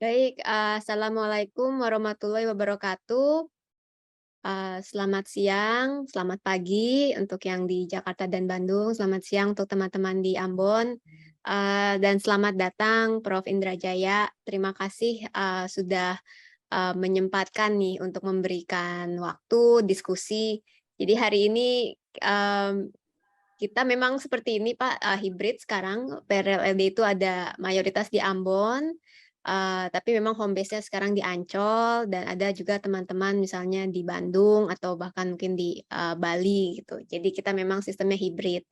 Baik, assalamualaikum warahmatullahi wabarakatuh. Selamat siang, selamat pagi untuk yang di Jakarta dan Bandung, selamat siang untuk teman-teman di Ambon, dan selamat datang Prof. Indrajaya. Terima kasih sudah menyempatkan nih untuk memberikan waktu diskusi. Jadi hari ini kita memang seperti ini Pak, hibrid sekarang. PRLLD itu ada mayoritas di Ambon, tapi memang home base-nya sekarang di Ancol dan ada juga teman-teman misalnya di Bandung atau bahkan mungkin di, Bali gitu. Jadi kita memang sistemnya hibrid.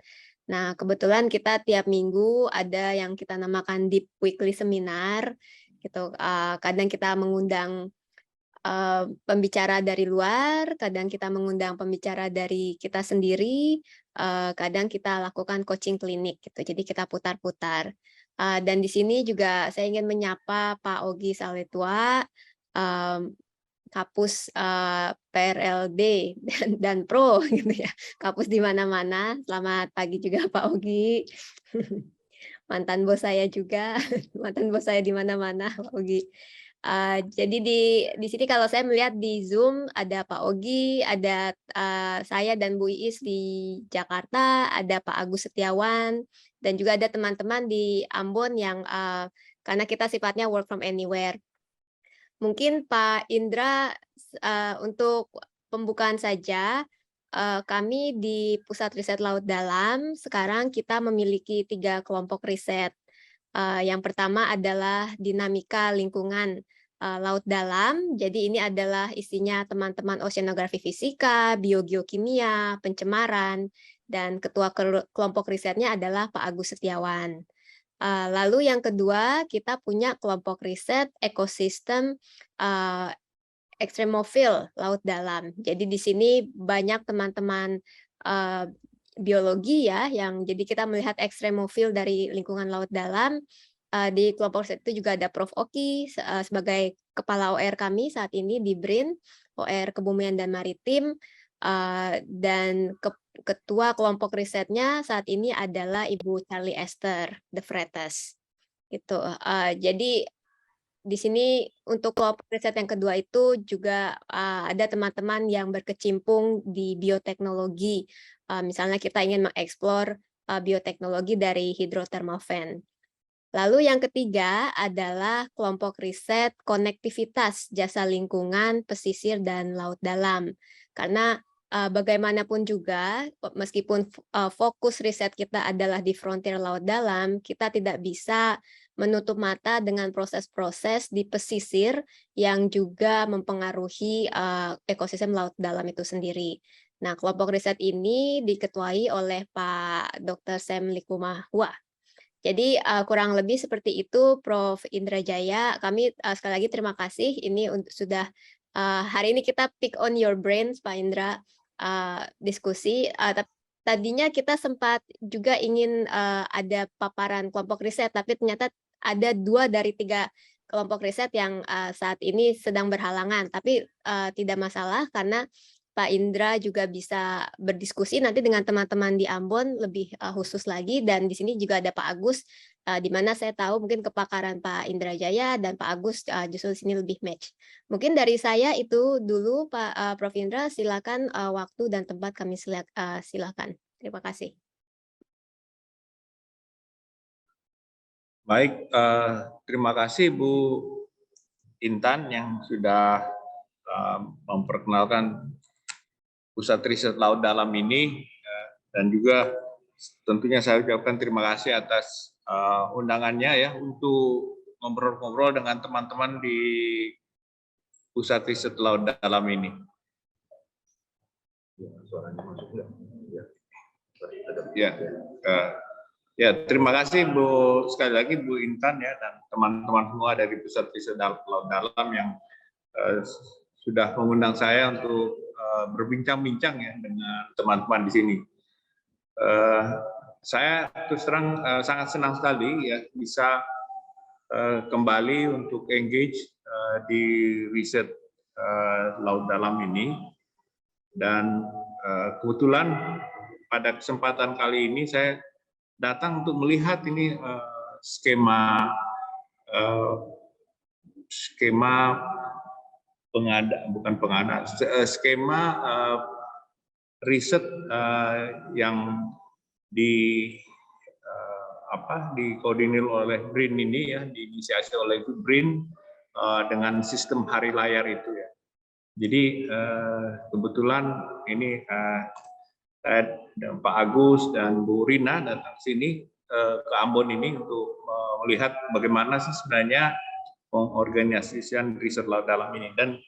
Nah, kebetulan kita tiap minggu ada yang kita namakan Deep Weekly Seminar gitu, kadang kita mengundang pembicara dari luar, kadang kita mengundang pembicara dari kita sendiri, kadang kita lakukan coaching klinik gitu, jadi kita putar-putar. Dan di sini juga saya ingin menyapa Pak Ogi Saletua, mmm, Kapus, PRLD dan Pro gitu ya, kapus di mana-mana. Selamat pagi juga Pak Ogi, mantan bos saya juga, mantan bos saya di mana-mana Pak Ogi. Jadi di sini kalau saya melihat di Zoom ada Pak Ogi, ada, saya dan Bu Iis di Jakarta, ada Pak Agus Setiawan, dan juga ada teman-teman di Ambon yang, karena kita sifatnya work from anywhere. Mungkin Pak Indra, untuk pembukaan saja, kami di Pusat Riset Laut Dalam, sekarang kita memiliki 3 kelompok riset. Yang pertama adalah dinamika lingkungan, laut dalam. Jadi ini adalah isinya teman-teman oceanografi fisika, biogeokimia, pencemaran, dan ketua kelompok risetnya adalah Pak Agus Setiawan. Lalu yang kedua, kita punya kelompok riset ekosistem, eee, ekstremofil laut dalam. Jadi di sini banyak teman-teman, eee, biologi ya, yang jadi kita melihat ekstremofil dari lingkungan laut dalam. Di kelompok riset itu juga ada Prof. Oki sebagai kepala OR kami saat ini di BRIN, OR Kebumian dan Maritim, dan ketua kelompok risetnya saat ini adalah Ibu Charlie Esther de Freitas, gitu. Jadi di sini untuk kelompok riset yang kedua itu juga, ada teman-teman yang berkecimpung di bioteknologi, misalnya kita ingin mengeksplor, bioteknologi dari hidrothermal vent. Lalu yang ketiga adalah kelompok riset konektivitas jasa lingkungan, pesisir, dan laut dalam. Karena bagaimanapun juga, meskipun fokus riset kita adalah di frontier laut dalam, kita tidak bisa menutup mata dengan proses-proses di pesisir yang juga mempengaruhi ekosistem laut dalam itu sendiri. Nah, kelompok riset ini diketuai oleh Pak Dr. Sam Likumahua. Jadi, kurang lebih seperti itu Prof. Indrajaya. Kami, sekali lagi terima kasih ini sudah, hari ini kita pick on your brains Pak Indra, diskusi, tadinya kita sempat juga ingin, ada paparan kelompok riset, tapi ternyata ada 2 dari 3 kelompok riset yang, saat ini sedang berhalangan. Tapi, tidak masalah karena Pak Indra juga bisa berdiskusi nanti dengan teman-teman di Ambon lebih, khusus lagi dan di sini juga ada Pak Agus, di mana saya tahu mungkin kepakaran Pak Indrajaya dan Pak Agus, justru di sini lebih match. Mungkin dari saya itu dulu Pak, Prof. Indra silakan, waktu dan tempat kami silakan. Terima kasih. Baik, terima kasih Bu Intan yang sudah memperkenalkan Pusat Riset Laut Dalam ini, dan juga tentunya saya ucapkan terima kasih atas undangannya ya untuk ngobrol-ngobrol dengan teman-teman di Pusat Riset Laut Dalam ini. Suaranya masuk nggak? Ya, ya, terima kasih Bu, sekali lagi Bu Intan ya dan teman-teman semua dari Pusat Riset Laut Dalam yang sudah mengundang saya untuk berbincang-bincang ya dengan teman-teman di sini. Saya terus terang sangat senang sekali ya bisa kembali untuk engage di riset laut dalam ini, dan kebetulan pada kesempatan kali ini saya datang untuk melihat ini skema skema skema riset yang dikoordinir oleh BRIN ini ya, diinisiasi oleh BRIN dengan sistem hari layar itu ya. Jadi kebetulan ini Pak Agus dan Bu Rina datang sini ke Ambon ini untuk melihat bagaimana sih sebenarnya pengorganisasian riset laut dalam ini. Dan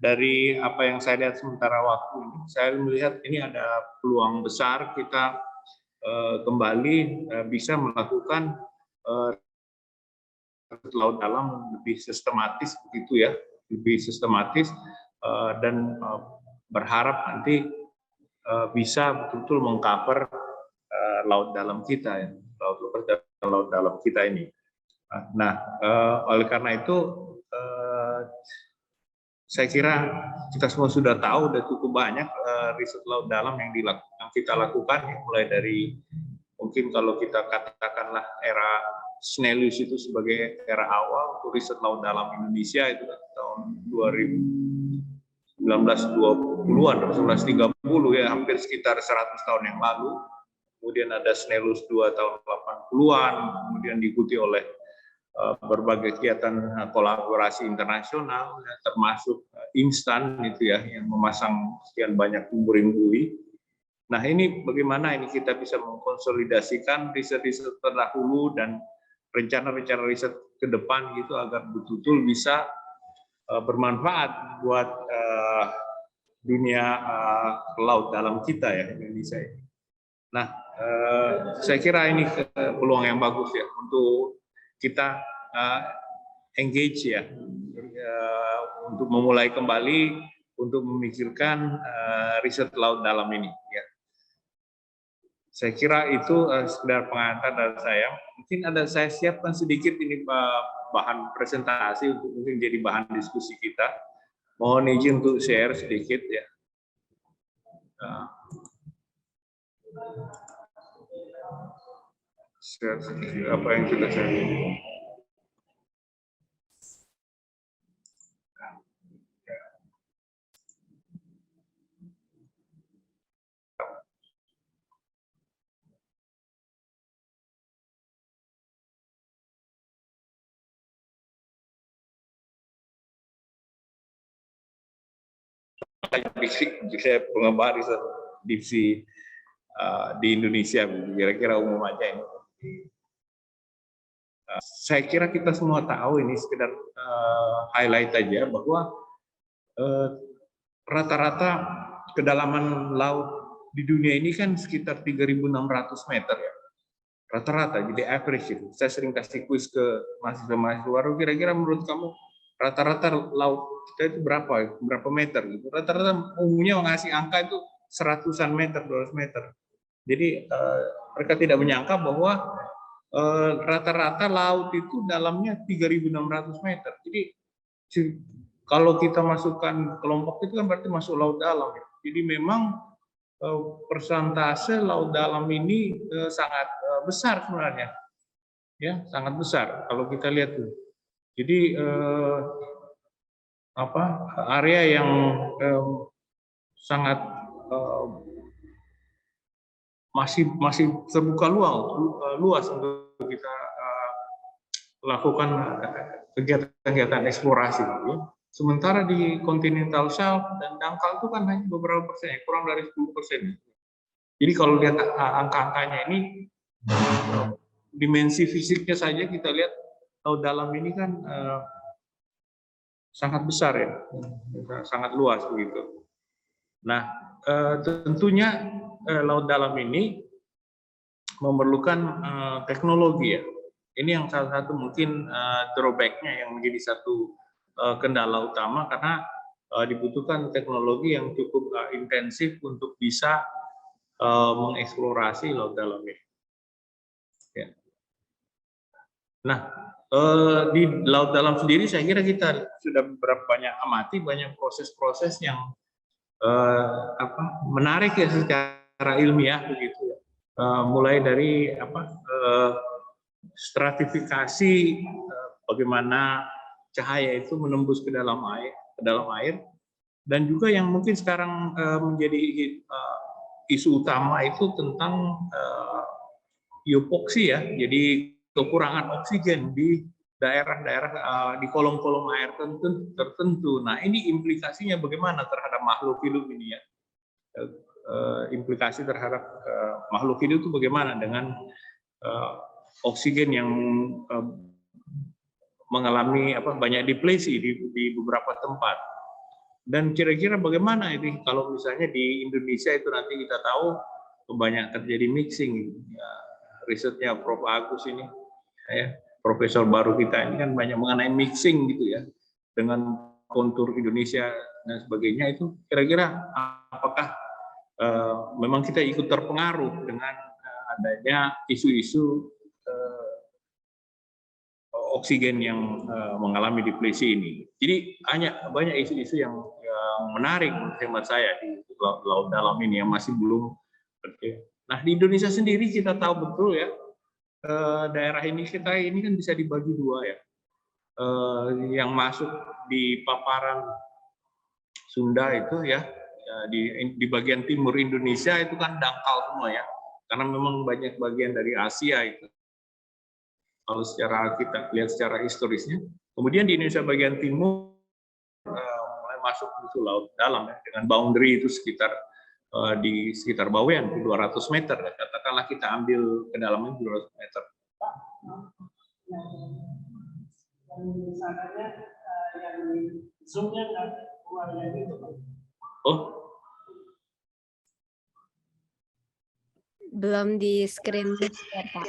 dari apa yang saya lihat sementara waktu ini, saya melihat ini ada peluang besar kita kembali bisa melakukan laut dalam lebih sistematis begitu ya, lebih sistematis dan berharap nanti bisa betul-betul mengcover laut dalam kita ya, laut dalam kita ini. Nah, oleh karena itu saya kira kita semua sudah tahu, sudah cukup banyak riset laut dalam yang kita lakukan, ya, mulai dari mungkin kalau kita katakanlah era Snellius itu sebagai era awal untuk riset laut dalam Indonesia itu tahun 1920-an, 1930 ya, hampir sekitar 100 tahun yang lalu. Kemudian ada Snellius 2 tahun 80-an, kemudian diikuti oleh berbagai kegiatan kolaborasi internasional, ya, termasuk instan itu ya, yang memasang sekian banyak buoy. Nah, ini bagaimana ini kita bisa mengkonsolidasikan riset-riset terdahulu dan rencana-rencana riset ke depan gitu agar betul-betul bisa bermanfaat buat dunia laut dalam kita ya, Indonesia ini. Nah, saya kira ini peluang yang bagus ya untuk kita engage ya, untuk memulai kembali untuk memikirkan riset laut dalam ini ya. Saya kira itu sekedar pengantar dari saya. Mungkin saya siapkan sedikit ini bahan presentasi untuk mungkin jadi bahan diskusi kita. Mohon izin untuk share sedikit ya. Apa yang sudah saya saya pengemban riset divisi di Indonesia, kira-kira umum aja ini. Saya kira kita semua tahu, ini sekedar highlight aja bahwa rata-rata kedalaman laut di dunia ini kan sekitar 3.600 meter ya. Rata-rata, jadi average itu. Saya sering kasih kuis ke mahasiswa-mahasiswa baru, kira-kira menurut kamu rata-rata laut kita itu berapa meter gitu. Rata-rata umumnya mengasih angka itu 100-an meter, 200 meter. Jadi mereka tidak menyangka bahwa rata-rata laut itu dalamnya 3.600 meter. Jadi kalau kita masukkan kelompok itu kan berarti masuk laut dalam. Jadi memang persentase laut dalam ini sangat besar sebenarnya, ya, sangat besar kalau kita lihat tuh. Jadi area yang sangat masih terbuka luas untuk kita lakukan kegiatan eksplorasi. Ya. Sementara di continental shelf dan dangkal itu kan hanya beberapa persen, kurang dari 10%. Jadi kalau lihat angka-angkanya ini, dimensi fisiknya saja kita lihat laut dalam ini kan sangat besar ya, sangat luas begitu. Nah, tentunya laut dalam ini memerlukan teknologi ya. Ini yang salah satu mungkin drawback-nya yang menjadi satu kendala utama, karena dibutuhkan teknologi yang cukup intensif untuk bisa mengeksplorasi laut dalam ini. Ya. Nah, di laut dalam sendiri saya kira kita sudah beberapa banyak amati banyak proses-proses yang menarik ya secara ilmiah begitu ya. Mulai dari stratifikasi, bagaimana cahaya itu menembus ke dalam air, dan juga yang mungkin sekarang menjadi isu utama itu tentang hipoksi ya, jadi kekurangan oksigen di daerah-daerah di kolom-kolom air tertentu. Nah, ini implikasinya bagaimana terhadap makhluk hidup ini ya? Implikasi terhadap makhluk hidup itu bagaimana dengan oksigen yang mengalami banyak deplesi di beberapa tempat. Dan kira-kira bagaimana ini kalau misalnya di Indonesia itu nanti kita tahu banyak terjadi mixing. Ya, risetnya Prof. Agus ini, ya, profesor baru kita ini kan banyak mengenai mixing gitu ya, dengan kontur Indonesia dan sebagainya. Itu kira-kira apakah memang kita ikut terpengaruh dengan adanya isu-isu oksigen yang mengalami deplesi ini. Jadi banyak isu-isu yang menarik menurut hemat saya di laut dalam ini yang masih belum. Nah, di Indonesia sendiri kita tahu betul ya, daerah ini kita ini kan bisa dibagi dua ya. Yang masuk di paparan Sunda itu ya, di bagian timur Indonesia itu kan dangkal semua ya, karena memang banyak bagian dari Asia itu. Kalau secara kita lihat secara historisnya, kemudian di Indonesia bagian timur mulai masuk ke laut dalam ya, dengan boundary itu di sekitar Bawean 200 meter, ya. Katakanlah kita ambil kedalaman 200 meter. Oh, belum di screen ya, Pak.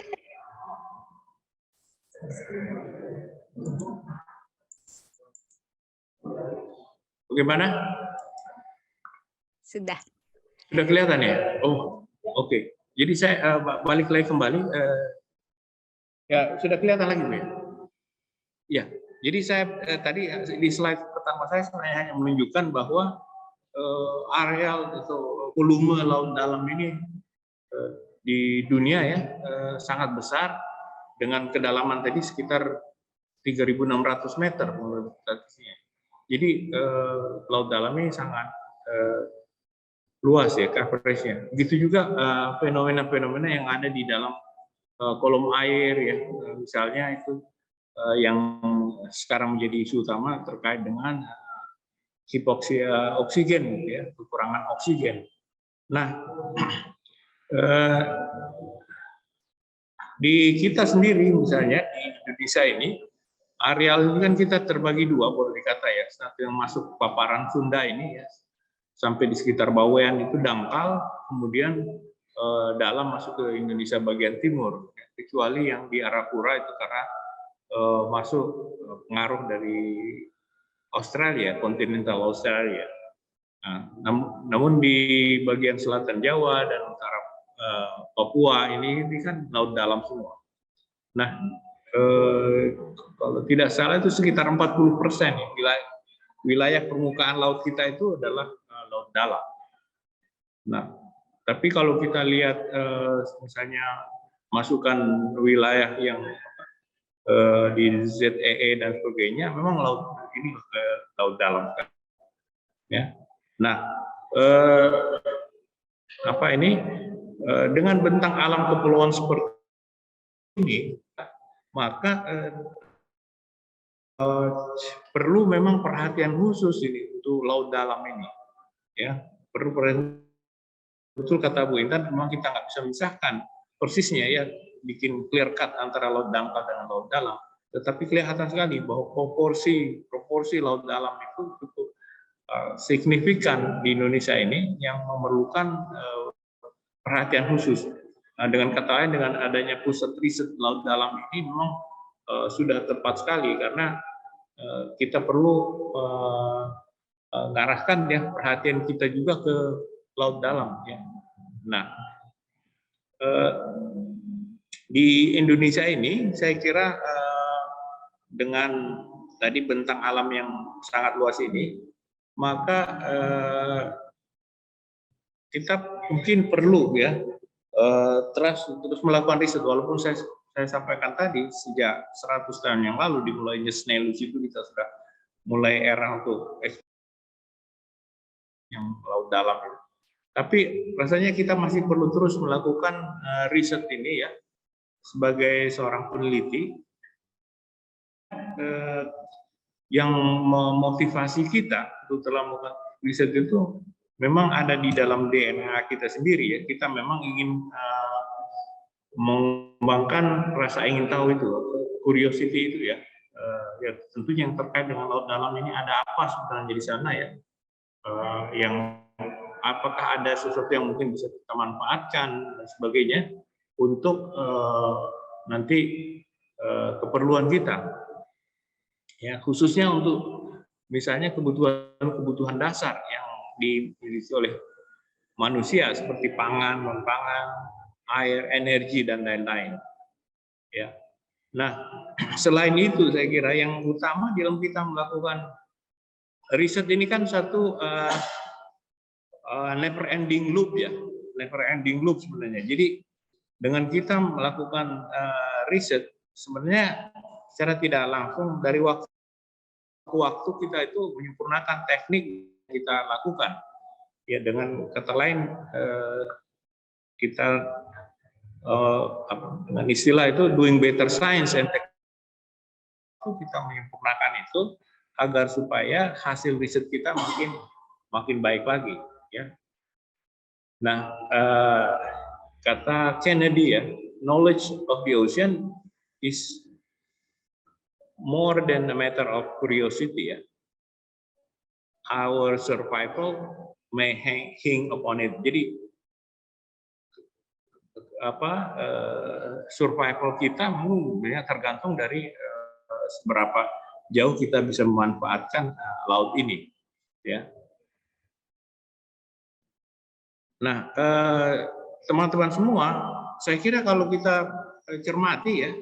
Bagaimana? Sudah Kelihatan ya? Oh, oke. Jadi saya balik lagi kembali. Ya, sudah kelihatan lagi, Bu ya? Ya, jadi saya tadi di slide pertama saya sebenarnya hanya menunjukkan bahwa areal atau volume laut dalam ini di dunia ya sangat besar, dengan kedalaman tadi sekitar 3.600 meter menurut statistiknya. Jadi laut dalam ini sangat luas ya coverage-nya. Begitu juga fenomena-fenomena yang ada di dalam kolom air ya, misalnya itu yang sekarang menjadi isu utama terkait dengan hipoksia oksigen, ya, kekurangan oksigen. Nah, di kita sendiri misalnya di Indonesia ini, areal ini kan kita terbagi dua boleh dikata ya. Satu yang masuk paparan Sunda ini ya, sampai di sekitar Bawean itu dangkal, kemudian dalam masuk ke Indonesia bagian timur, ya, kecuali yang di Arafura itu karena masuk pengaruh dari Australia, kontinental Australia. Nah, namun di bagian selatan Jawa dan utara Papua ini kan laut dalam semua. Nah, kalau tidak salah itu sekitar 40% ya, wilayah permukaan laut kita itu adalah laut dalam. Nah, tapi kalau kita lihat misalnya masukkan wilayah yang di ZEE dan sebagainya, memang laut ini laut dalam kan. Ya. Nah, dengan bentang alam kepulauan seperti ini, maka perlu memang perhatian khusus ini untuk laut dalam ini, ya. Perlu betul kata Bu Intan, memang kita nggak bisa memisahkan persisnya ya, bikin clear cut antara laut dangkal dan laut dalam. Tetapi kelihatan sekali bahwa proporsi laut dalam itu cukup signifikan di Indonesia ini yang memerlukan perhatian khusus. Nah, dengan kata lain, dengan adanya pusat riset laut dalam ini memang sudah tepat sekali, karena kita perlu mengarahkan ya perhatian kita juga ke laut dalam. Ya. Nah, di Indonesia ini saya kira dengan tadi bentang alam yang sangat luas ini, maka kita mungkin perlu ya terus melakukan riset, walaupun saya saya sampaikan tadi, sejak 100 tahun yang lalu dimulainya Snellus itu kita sudah mulai era untuk yang laut dalam itu. Tapi rasanya kita masih perlu terus melakukan riset ini ya, sebagai seorang peneliti yang memotivasi kita untuk dalam melakukan riset itu memang ada di dalam DNA kita sendiri ya. Kita memang ingin mengembangkan rasa ingin tahu itu, curiosity itu ya. Ya tentunya yang terkait dengan laut dalam ini ada apa sebenarnya di sana ya. Yang apakah ada sesuatu yang mungkin bisa kita manfaatkan dan sebagainya untuk nanti keperluan kita. Ya, khususnya untuk misalnya kebutuhan dasar yang dimiliki oleh manusia seperti pangan, non-pangan, air, energi dan lain-lain. Ya. Nah, selain itu saya kira yang utama dalam kita melakukan riset ini kan satu never ending loop ya, never ending loop sebenarnya. Jadi dengan kita melakukan riset sebenarnya secara tidak langsung dari waktu ke waktu kita itu menyempurnakan teknik yang kita lakukan. Ya dengan kata lain kita dengan istilah itu doing better science and technology, kita menyempurnakan itu agar supaya hasil riset kita makin baik lagi ya. Nah, kata Kennedy ya, knowledge of the ocean is more than a matter of curiosity ya. Our survival may hang upon it. Jadi survival kita mungkin tergantung dari seberapa jauh kita bisa memanfaatkan laut ini ya. Nah, teman-teman semua, saya kira kalau kita cermati ya,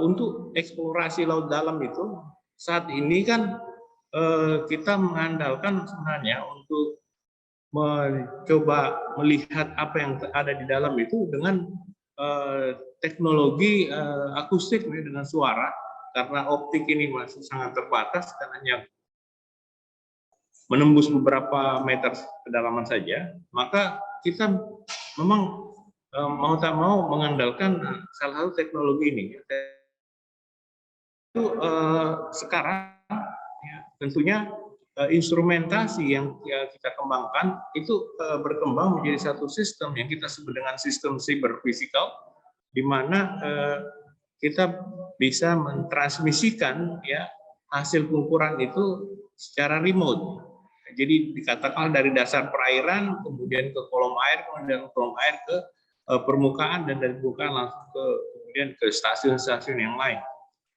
untuk eksplorasi laut dalam itu saat ini kan kita mengandalkan sebenarnya untuk mencoba melihat apa yang ada di dalam itu dengan teknologi akustik dengan suara, karena optik ini masih sangat terbatas dan hanya menembus beberapa meter kedalaman saja, maka kita memang mau tak mau mengandalkan salah satu teknologi ini. Itu sekarang ya, tentunya instrumentasi yang kita kembangkan itu berkembang menjadi satu sistem yang kita sebut dengan sistem cyber physical, di mana kita bisa mentransmisikan ya hasil pengukuran itu secara remote. Jadi dikatakan dari dasar perairan kemudian ke kolom air, kemudian kolom air ke permukaan, dan dari permukaan langsung kemudian ke stasiun-stasiun yang lain.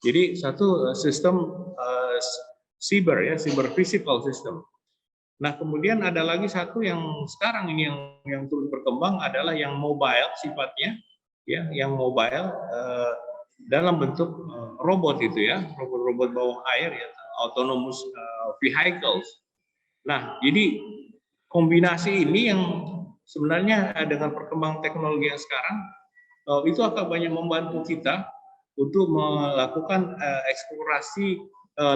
Jadi satu sistem cyber ya, cyber physical system. Nah, kemudian ada lagi satu yang sekarang ini yang turut berkembang adalah yang mobile sifatnya ya, yang mobile dalam bentuk robot itu ya, robot-robot bawah air ya, autonomous vehicles. Nah, jadi kombinasi ini yang sebenarnya dengan perkembangan teknologi yang sekarang itu akan banyak membantu kita untuk melakukan eksplorasi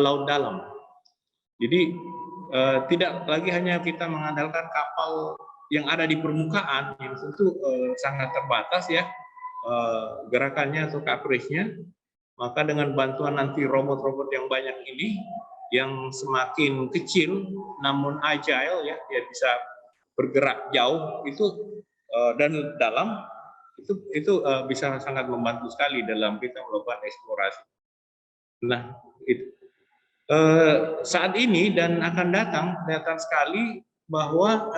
laut dalam. Jadi tidak lagi hanya kita mengandalkan kapal yang ada di permukaan yang tentu sangat terbatas ya gerakannya atau coverage-nya, maka dengan bantuan nanti robot-robot yang banyak ini yang semakin kecil namun agile ya, dia bisa bergerak jauh itu dan dalam itu bisa sangat membantu sekali dalam kita melakukan eksplorasi. Nah, itu. Saat ini dan akan datang sekali bahwa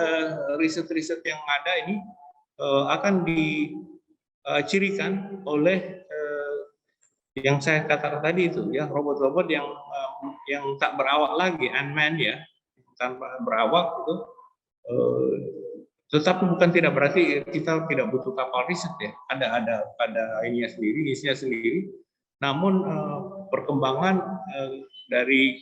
riset-riset yang ada ini akan dicirikan oleh yang saya katakan tadi itu ya, robot-robot yang tak berawak lagi, unmanned ya, tanpa berawak itu. Tetapi bukan tidak berarti kita tidak butuh kapal riset ya, ada ininya sendiri, isinya sendiri. Namun perkembangan dari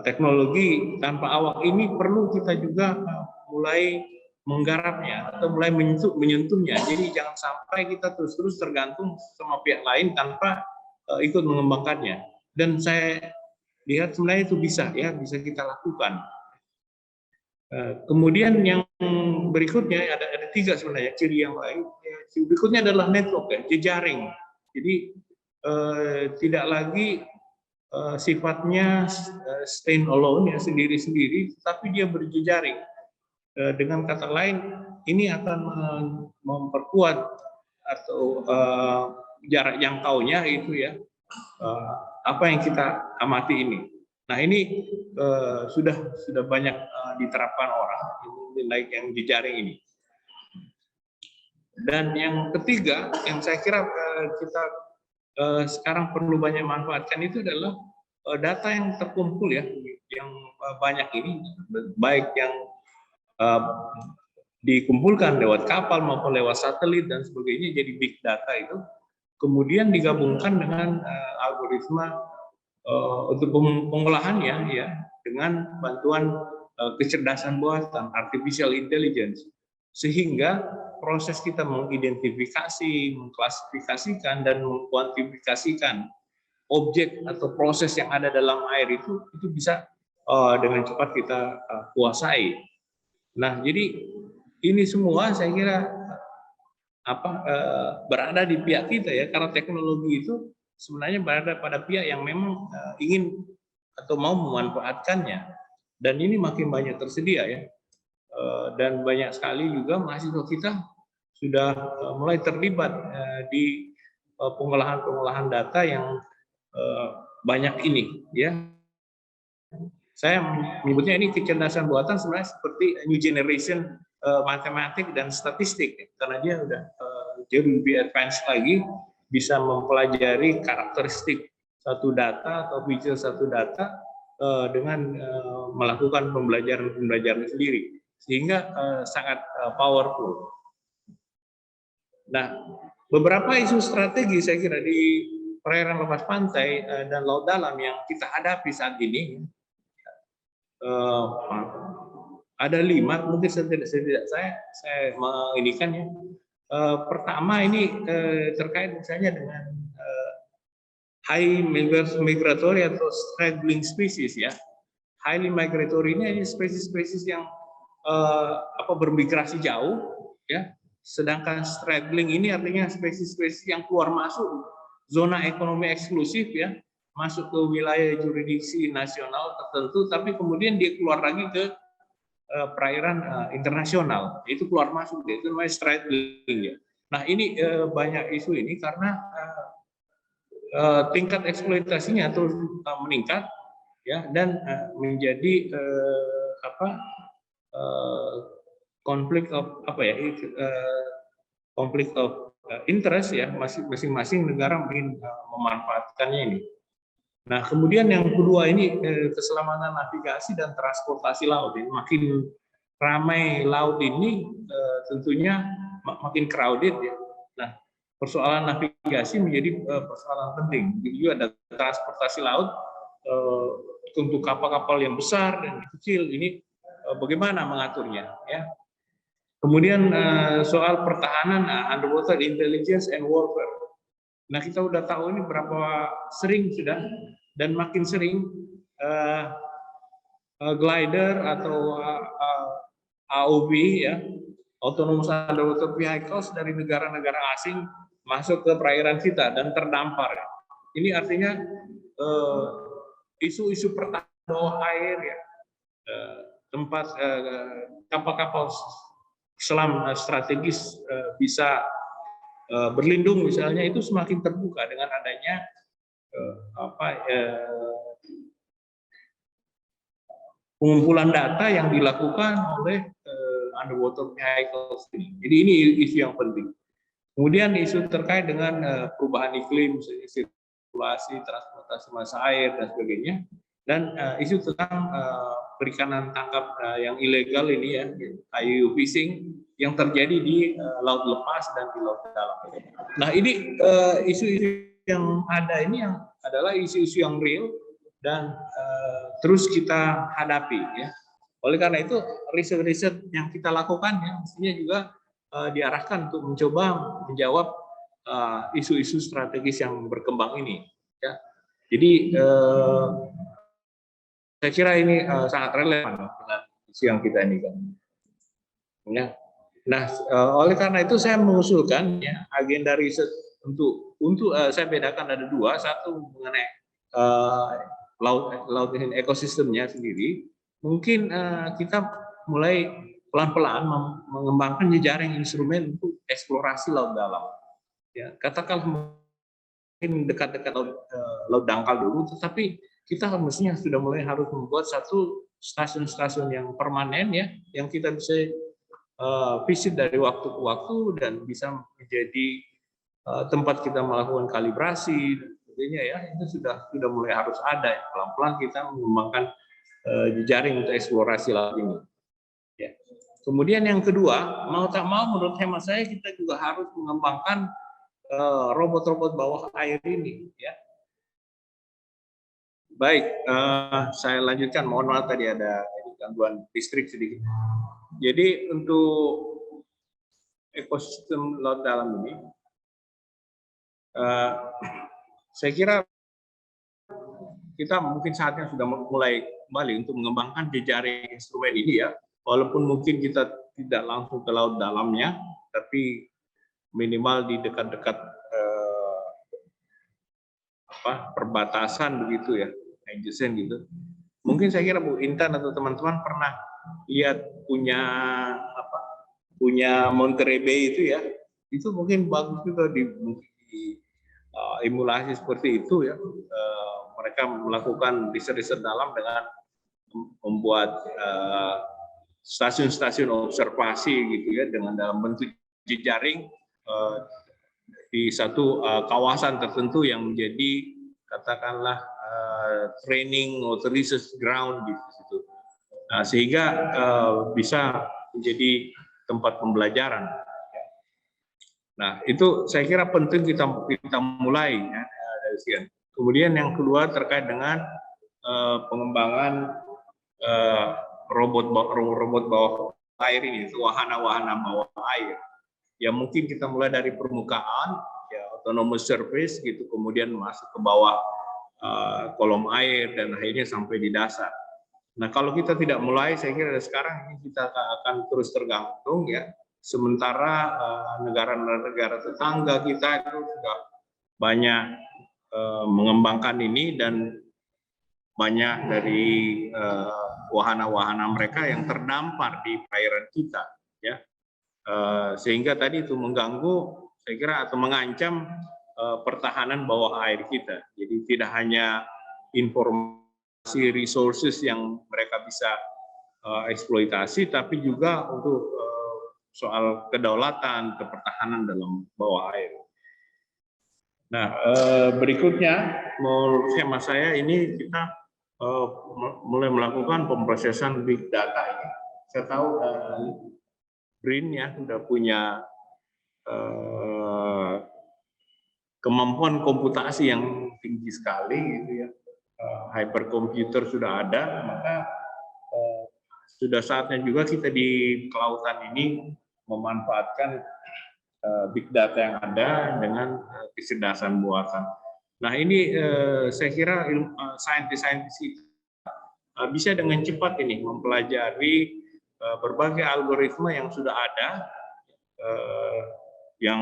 teknologi tanpa awak ini perlu kita juga mulai menggarapnya atau mulai menyentuhnya. Jadi jangan sampai kita terus-terus tergantung sama pihak lain tanpa ikut mengembangkannya. Dan saya lihat sebenarnya itu bisa kita lakukan. Kemudian yang berikutnya ada 3 sebenarnya ciri yang lain. Berikutnya adalah network, jejaring. Jadi tidak lagi sifatnya stand alone sendiri-sendiri, tapi dia berjejaring. Dengan kata lain, ini akan memperkuat atau jarak jangkaunya itu apa yang kita amati ini. Nah ini sudah banyak diterapkan orang nilai yang jejaring ini. Dan yang ketiga yang saya kira kita sekarang perlu banyak manfaatkan itu adalah data yang terkumpul yang banyak ini, baik yang dikumpulkan lewat kapal maupun lewat satelit dan sebagainya, jadi big data itu kemudian digabungkan dengan algoritma untuk pengolahannya dengan bantuan kecerdasan buatan artificial intelligence, sehingga proses kita mengidentifikasi, mengklasifikasikan dan mengkuantifikasikan objek atau proses yang ada dalam air itu bisa dengan cepat kita kuasai. Nah, jadi ini semua saya kira berada di pihak kita karena teknologi itu sebenarnya berada pada pihak yang memang ingin atau mau memanfaatkannya, dan ini makin banyak tersedia dan banyak sekali juga mahasiswa kita sudah mulai terlibat di pengolahan data yang banyak ini Saya menyebutnya ini kecerdasan buatan sebenarnya seperti new generation matematik dan statistik, karena dia udah jauh lebih advance lagi, bisa mempelajari karakteristik satu data atau feature satu data dengan melakukan pembelajaran sendiri, sehingga sangat powerful. Nah, beberapa isu strategi saya kira di perairan lepas pantai dan laut dalam yang kita hadapi saat ini ada 5, mungkin setidak saya menginikan pertama ini terkait misalnya dengan high migratory atau straggling species Highly migratory ini spesies-spesies yang bermigrasi jauh sedangkan straggling ini artinya spesies-spesies yang keluar masuk zona ekonomi eksklusif masuk ke wilayah jurisdiksi nasional tertentu, tapi kemudian dia keluar lagi ke perairan internasional, itu keluar masuk, itu namanya straggling Nah ini banyak isu ini karena tingkat eksploitasinya terus meningkat dan menjadi konflik of konflik of interest masing-masing negara ingin memanfaatkannya ini. Nah, kemudian yang kedua ini keselamatan navigasi dan transportasi laut. Makin ramai laut ini tentunya makin crowded Nah, persoalan navigasi menjadi persoalan penting. Jadi juga ada transportasi laut untuk kapal-kapal yang besar dan kecil ini bagaimana mengaturnya Kemudian soal pertahanan underwater intelligence and warfare. Nah, kita udah tahu ini berapa sering sudah dan makin sering glider atau AUV autonomous underwater vehicles dari negara-negara asing masuk ke perairan kita dan terdampar. Ini artinya isu-isu pertahanan bawah air tempat kapal-kapal selam strategis bisa berlindung misalnya itu semakin terbuka dengan adanya pengumpulan data yang dilakukan oleh underwater vehicles ini. Jadi ini isu yang penting. Kemudian isu terkait dengan perubahan iklim, sirkulasi, transportasi massa air dan sebagainya, dan isu tentang perikanan tangkap yang ilegal ini IUU fishing yang terjadi di laut lepas dan di laut dalam. Nah ini isu-isu yang ada ini yang adalah isu-isu yang real dan terus kita hadapi Oleh karena itu, riset-riset yang kita lakukan ya mestinya juga diarahkan untuk mencoba menjawab isu-isu strategis yang berkembang ini. Ya. Jadi saya kira ini sangat relevan dengan isu yang kita ini kan. Ya. Nah, oleh karena itu saya mengusulkan ya agenda riset untuk saya bedakan ada dua, satu mengenai laut dan ekosistemnya sendiri. Mungkin kita mulai pelan-pelan mengembangkan jejaring instrumen untuk eksplorasi laut dalam. Ya, katakanlah mungkin dekat-dekat laut dangkal dulu, tetapi kita mestinya sudah mulai harus membuat satu stasiun-stasiun yang permanen ya, yang kita bisa visit dari waktu ke waktu dan bisa menjadi tempat kita melakukan kalibrasi dan sebagainya ya, itu sudah mulai harus ada. Pelan-pelan kita mengembangkan jejaring untuk eksplorasi laut ini. Ya. Kemudian yang kedua, mau tak mau menurut hemat saya kita juga harus mengembangkan robot-robot bawah air ini. Ya. Baik, saya lanjutkan. Mohon maaf tadi ada gangguan listrik sedikit. Jadi untuk ekosistem laut dalam ini, saya kira kita mungkin saatnya sudah mulai kembali untuk mengembangkan jejaring instrumen ini ya. Walaupun mungkin kita tidak langsung ke laut dalamnya, tapi minimal di dekat-dekat perbatasan begitu ya, adjacent gitu. Mungkin saya kira Bu Intan atau teman-teman pernah lihat punya Monterey Bay itu ya, itu mungkin bagus juga di emulasi seperti itu ya. Mereka melakukan riset-riset dalam dengan membuat stasiun-stasiun observasi gitu ya, dengan dalam bentuk jejaring di satu kawasan tertentu yang menjadi katakanlah training atau research ground di situ. Nah, sehingga bisa menjadi tempat pembelajaran. Nah, itu saya kira penting kita mulai ya, dari sini. Kemudian yang kedua terkait dengan pengembangan robot bawah air ini, wahana-wahana bawah air. Ya mungkin kita mulai dari permukaan, ya autonomous surface gitu, kemudian masuk ke bawah kolom air dan akhirnya sampai di dasar. Nah, kalau kita tidak mulai, saya kira sekarang ini kita akan terus tergantung ya. Sementara negara-negara tetangga kita itu sudah banyak mengembangkan ini dan banyak dari wahana-wahana mereka yang terdampar di perairan kita, ya, sehingga tadi itu mengganggu, saya kira, atau mengancam pertahanan bawah air kita. Jadi tidak hanya informasi resources yang mereka bisa eksploitasi, tapi juga untuk soal kedaulatan, kepertahanan dalam bawah air. Nah, berikutnya menurut hemat saya ini kita mulai melakukan pemrosesan big data ini. Saya tahu BRIN ya sudah punya kemampuan komputasi yang tinggi sekali gitu ya. Hyperkomputer sudah ada, maka sudah saatnya juga kita di kelautan ini memanfaatkan big data yang ada dengan kecerdasan buatan. Nah ini saya kira saintis-saintis itu bisa dengan cepat ini mempelajari berbagai algoritma yang sudah ada, yang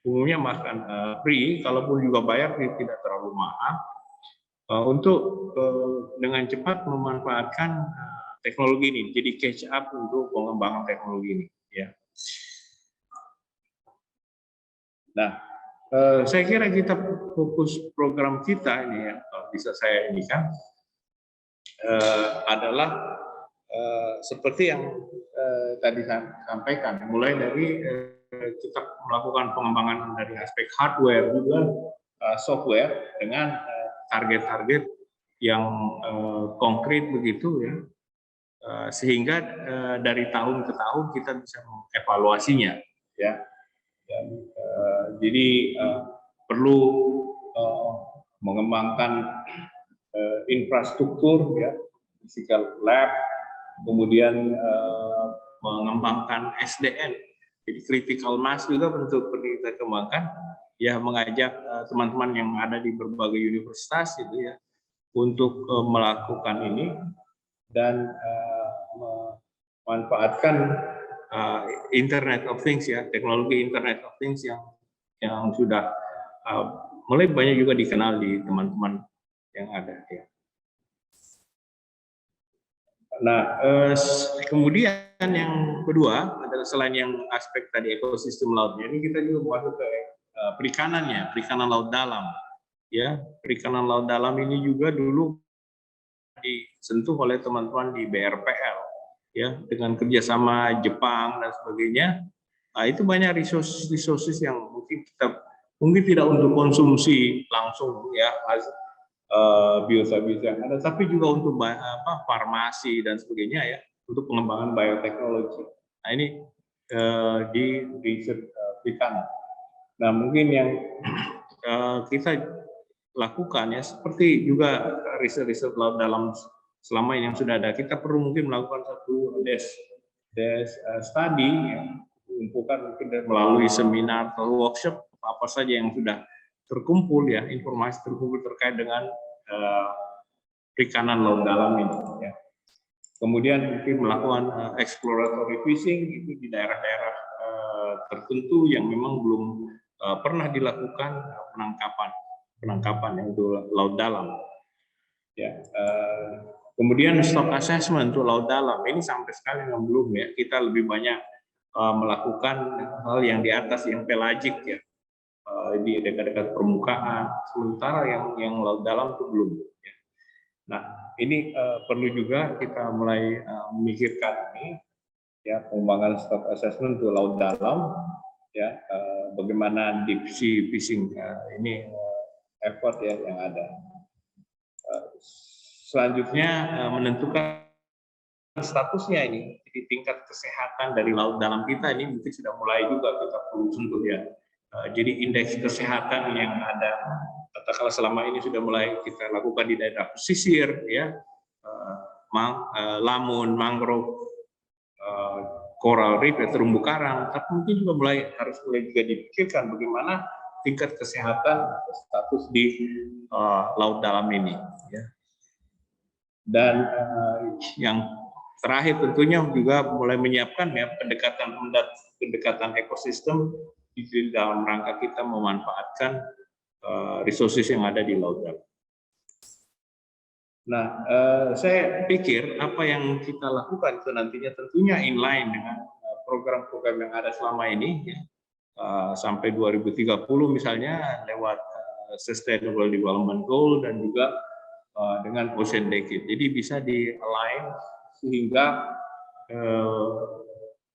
umumnya makan free, kalaupun juga bayar tidak terlalu mahal, untuk dengan cepat memanfaatkan teknologi ini, jadi catch up untuk pengembangan teknologi ini. Ya. Nah, saya kira kita fokus program kita ini ya, kalau bisa saya ini kan adalah seperti yang tadi saya sampaikan, mulai dari kita melakukan pengembangan dari aspek hardware juga software dengan target-target yang konkret begitu ya, sehingga dari tahun ke tahun kita bisa mengevaluasinya ya. Dan, jadi perlu mengembangkan infrastruktur ya, physical lab, kemudian mengembangkan SDN, jadi critical mass juga bentuk kita kembangkan, ya mengajak teman-teman yang ada di berbagai universitas itu ya untuk melakukan ini dan memanfaatkan Internet of Things ya, teknologi Internet of Things yang sudah mulai banyak juga dikenal di teman-teman yang ada ya. Nah, kemudian yang kedua adalah selain yang aspek tadi ekosistem lautnya, ini kita juga masuk ke perikanannya, perikanan laut dalam. Ya, perikanan laut dalam ini juga dulu disentuh oleh teman-teman di BRPL, ya, dengan kerjasama Jepang dan sebagainya. Nah, itu banyak resources yang mungkin tidak untuk konsumsi langsung ya, biota-biota yang ada, tapi juga untuk farmasi dan sebagainya ya, untuk pengembangan bioteknologi. Nah ini di riset perikanan. Nah mungkin yang kita lakukan ya, seperti juga riset-riset laut dalam selama ini yang sudah ada, kita perlu mungkin melakukan satu study ya, mengumpulkan mungkin melalui seminar atau workshop apa saja yang sudah terkumpul ya, informasi terkumpul terkait dengan perikanan laut dalam ini ya. Kemudian mungkin melakukan exploratory fishing itu di daerah-daerah tertentu yang memang belum pernah dilakukan penangkapan yang untuk laut dalam ya. Kemudian stock assessment untuk laut dalam ini sampai sekarang yang belum ya, kita lebih banyak melakukan hal yang di atas, yang pelagik ya, di dekat-dekat permukaan, sementara yang laut dalam itu belum ya. Nah ini perlu juga kita mulai memikirkan ini ya, pengembangan stock assessment untuk laut dalam ya, bagaimana deep sea fishing ini effort ya yang ada. Selanjutnya menentukan statusnya ini, jadi tingkat kesehatan dari laut dalam kita ini mungkin sudah mulai juga kita perlu sentuh ya. Jadi indeks kesehatan yang ada, katakanlah selama ini sudah mulai kita lakukan di daerah pesisir ya, lamun, mangrove, coral reef, terumbu karang, tapi mungkin juga harus mulai juga dipikirkan bagaimana tingkat kesehatan status di laut dalam ini ya. Dan yang terakhir tentunya juga mulai menyiapkan ya pendekatan ekosistem di dalam rangka kita memanfaatkan resources yang ada di laut dalam. Nah, saya pikir apa yang kita lakukan itu nantinya tentunya inline dengan program-program yang ada selama ini ya, sampai 2030 misalnya lewat Sustainable Development Goal dan juga dengan Ocean Decade. Jadi bisa di-align sehingga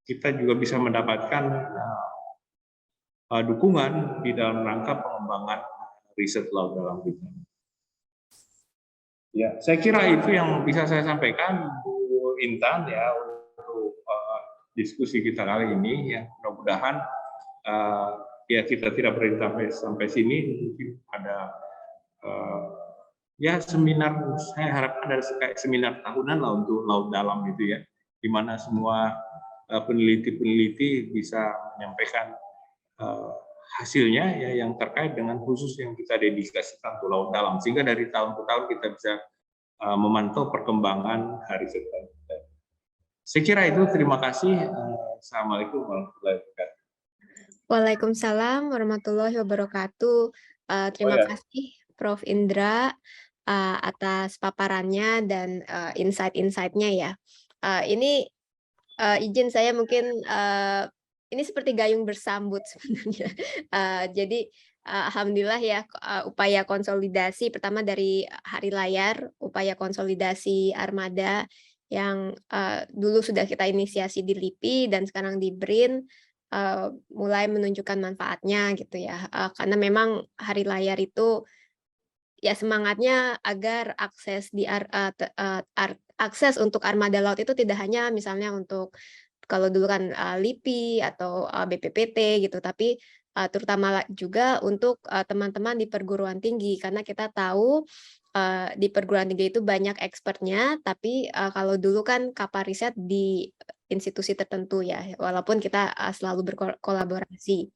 kita juga bisa mendapatkan dukungan di dalam rangka pengembangan riset laut dalam kita. Ya, saya kira itu yang bisa saya sampaikan, Bu Intan ya, untuk diskusi kita kali ini ya. Mudah-mudahan ya kita tidak berhenti sampai sini, mungkin ada ya seminar, saya harap ada kayak seminar tahunan lah untuk laut dalam itu ya, di mana semua peneliti-peneliti bisa menyampaikan hasilnya ya, yang terkait dengan khusus yang kita dedikasikan untuk laut dalam, sehingga dari tahun ke tahun kita bisa memantau perkembangan riset kita. Saya kira itu, terima kasih. Assalamualaikum warahmatullahi wabarakatuh. Waalaikumsalam warahmatullahi wabarakatuh. Terima kasih Prof. Indra atas paparannya dan insight-insight-nya ya. Ini izin saya mungkin ini seperti gayung bersambut sebenarnya. Jadi alhamdulillah ya, upaya konsolidasi pertama dari Hari Layar, upaya konsolidasi armada yang dulu sudah kita inisiasi di LIPI dan sekarang di BRIN mulai menunjukkan manfaatnya gitu ya. Karena memang Hari Layar itu ya semangatnya agar akses untuk armada laut itu tidak hanya misalnya untuk, kalau dulu kan LIPI atau BPPT gitu, tapi terutama juga untuk teman-teman di perguruan tinggi, karena kita tahu di perguruan tinggi itu banyak expertnya, tapi kalau dulu kan kapal riset di institusi tertentu ya, walaupun kita selalu berkolaborasi.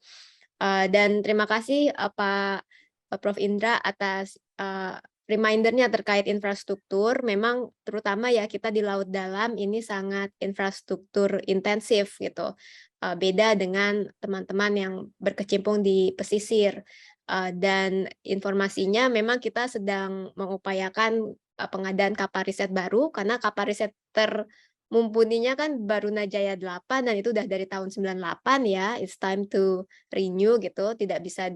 Dan terima kasih Pak Prof. Indra atas remindernya terkait infrastruktur. Memang terutama ya kita di laut dalam ini sangat infrastruktur intensif gitu. Beda dengan teman-teman yang berkecimpung di pesisir. Dan informasinya memang kita sedang mengupayakan pengadaan kapal riset baru karena kapal riset mumpuninya kan baru Najaya 8 dan itu udah dari tahun 98 ya. It's time to renew gitu, tidak bisa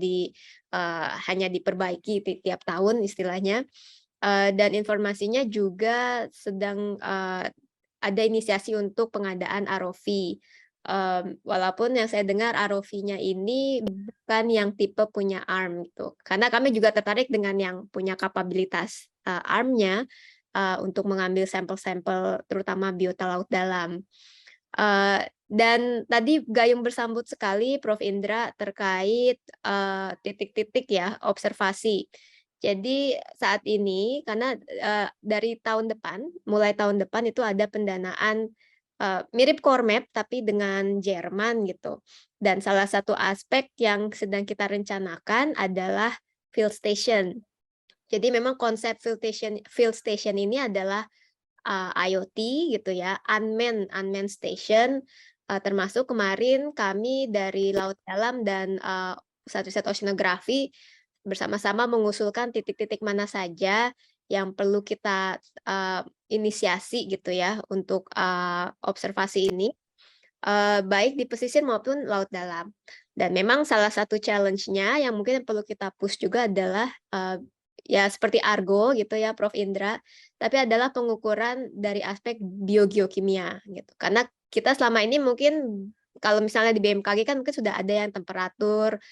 hanya diperbaiki tiap tahun istilahnya. Dan informasinya juga sedang ada inisiasi untuk pengadaan ROV. Walaupun yang saya dengar ROV-nya ini bukan yang tipe punya ARM gitu. Karena kami juga tertarik dengan yang punya kapabilitas ARM-nya untuk mengambil sampel-sampel terutama biota laut dalam. Dan tadi gayung bersambut sekali Prof. Indra terkait titik-titik ya observasi. Jadi saat ini karena dari tahun depan, mulai tahun depan itu ada pendanaan mirip core map tapi dengan Jerman gitu. Dan salah satu aspek yang sedang kita rencanakan adalah field station. Jadi memang konsep field station ini adalah IoT gitu ya, unmanned station, termasuk kemarin kami dari Laut Dalam dan Pusat Riset Oceanografi bersama-sama mengusulkan titik-titik mana saja yang perlu kita inisiasi gitu ya untuk observasi ini, baik di pesisir maupun laut dalam. Dan memang salah satu challenge-nya yang mungkin perlu kita push juga adalah ya seperti Argo gitu ya Prof. Indra, tapi adalah pengukuran dari aspek biogeokimia gitu. Karena kita selama ini mungkin kalau misalnya di BMKG kan mungkin sudah ada yang temperatur,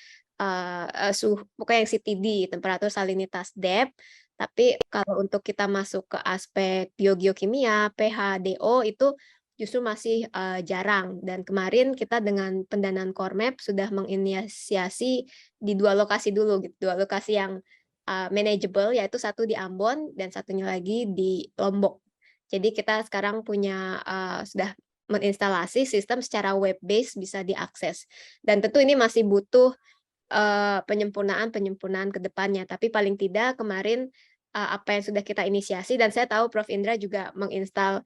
suhu, pokoknya yang CTD, temperatur salinitas depth. Tapi kalau untuk kita masuk ke aspek biogeokimia, pH, DO itu justru masih jarang. Dan kemarin kita dengan pendanaan Core Map sudah menginisiasi di 2 lokasi dulu, gitu. 2 lokasi yang manageable, yaitu satu di Ambon dan satunya lagi di Lombok. Jadi kita sekarang punya sudah menginstalasi sistem secara web based bisa diakses. Dan tentu ini masih butuh penyempurnaan ke depannya. Tapi paling tidak kemarin apa yang sudah kita inisiasi dan saya tahu Prof. Indra juga menginstal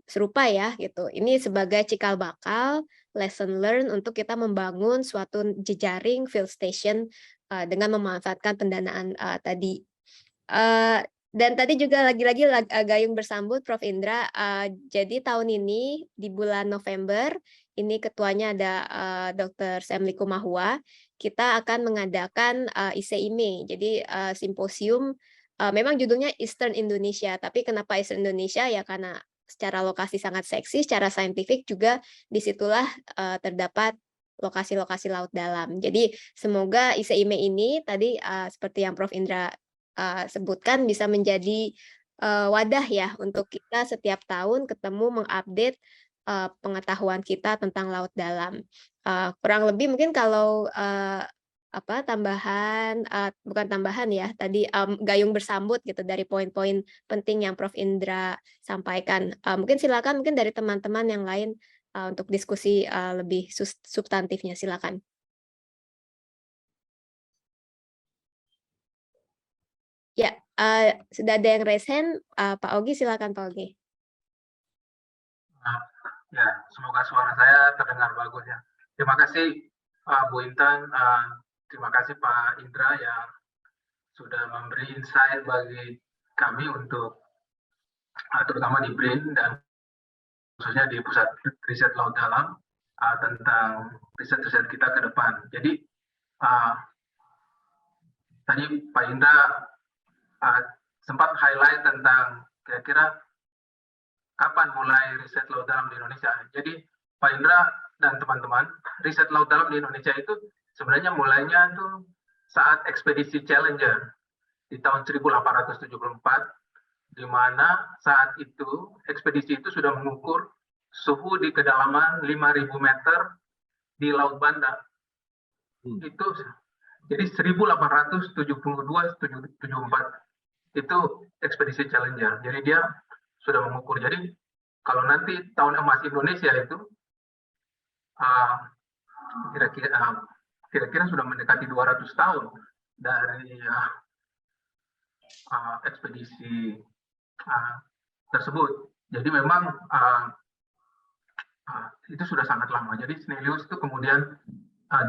serupa ya gitu. Ini sebagai cikal bakal lesson learn untuk kita membangun suatu jejaring field station dengan memanfaatkan pendanaan tadi. Dan tadi juga lagi-lagi gayung bersambut Prof. Indra. Jadi tahun ini di bulan November ini ketuanya ada Dr. Semliku Mahua. Kita akan mengadakan ICIME, jadi simposium. Memang judulnya Eastern Indonesia, tapi kenapa Eastern Indonesia ya karena secara lokasi sangat seksi, secara saintifik juga disitulah terdapat lokasi-lokasi laut dalam. Jadi semoga ICIME ini tadi seperti yang Prof. Indra sebutkan bisa menjadi wadah ya untuk kita setiap tahun ketemu mengupdate pengetahuan kita tentang laut dalam. Kurang lebih mungkin kalau tambahan bukan tambahan ya tadi gayung bersambut gitu dari poin-poin penting yang Prof. Indra sampaikan. Mungkin silakan mungkin dari teman-teman yang lain untuk diskusi lebih substantifnya silakan. Ya, sudah ada yang raise hand, Pak Ogi, silakan Pak Ogi. Ya, semoga suara saya terdengar bagus ya. Terima kasih Bu Intan, terima kasih Pak Indra yang sudah memberi insight bagi kami untuk terutama di BRIN dan khususnya di Pusat Riset Laut Dalam tentang riset-riset kita ke depan. Jadi tadi Pak Indra sempat highlight tentang kira-kira kapan mulai riset laut dalam di Indonesia. Jadi Pak Indra dan teman-teman, riset laut dalam di Indonesia itu sebenarnya mulainya tuh saat ekspedisi Challenger di tahun 1874, di mana saat itu ekspedisi itu sudah mengukur suhu di kedalaman 5.000 meter di Laut Banda. Itu jadi 1872-74. itu ekspedisi Challenger. Jadi dia sudah mengukur. Jadi kalau nanti tahun emas Indonesia itu kira-kira sudah mendekati 200 tahun dari ekspedisi tersebut. Jadi memang itu sudah sangat lama. Jadi Snellius itu kemudian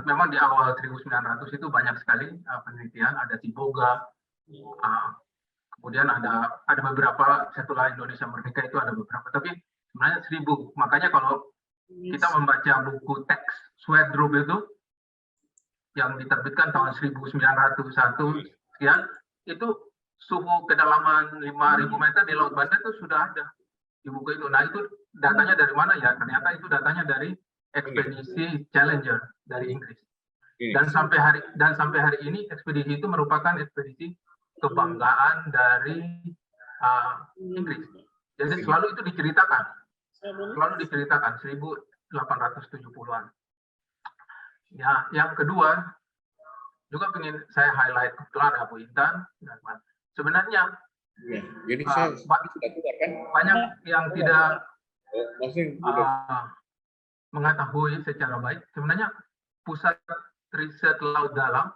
memang di awal 1900 itu banyak sekali penelitian, ada Tiboga, kemudian ada beberapa setelah Indonesia merdeka itu ada beberapa, tapi sebenarnya 1000. Makanya kalau kita membaca buku teks Swerdrup itu yang diterbitkan tahun 1901 sekian, itu suhu kedalaman 5.000 meter di Laut Banda itu sudah ada di buku itu. Nah, itu datanya dari mana ya? Ternyata itu datanya dari ekspedisi Challenger dari Inggris. Dan sampai hari ini ekspedisi itu merupakan ekspedisi kebanggaan dari Inggris. Jadi selalu itu diceritakan. Selalu diceritakan 1870-an. Ya, yang kedua juga ingin saya highlight kebetulan Bu Intan. Sebenarnya jadi saya banyak yang tidak mengetahui secara baik. Sebenarnya pusat riset laut dalam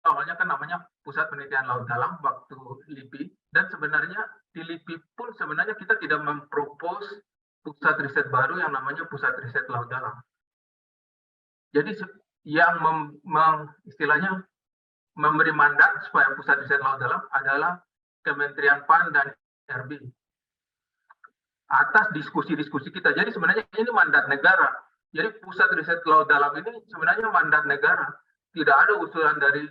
itu awalnya kan namanya Pusat Penelitian Laut Dalam waktu LIPI, dan sebenarnya di LIPI pun sebenarnya kita tidak mempropos pusat riset baru yang namanya Pusat Riset Laut Dalam. Jadi yang istilahnya memberi mandat supaya Pusat Riset Laut Dalam adalah Kementerian PAN dan RB atas diskusi-diskusi kita. Jadi sebenarnya ini mandat negara. Jadi Pusat Riset Laut Dalam ini sebenarnya mandat negara. Tidak ada usulan dari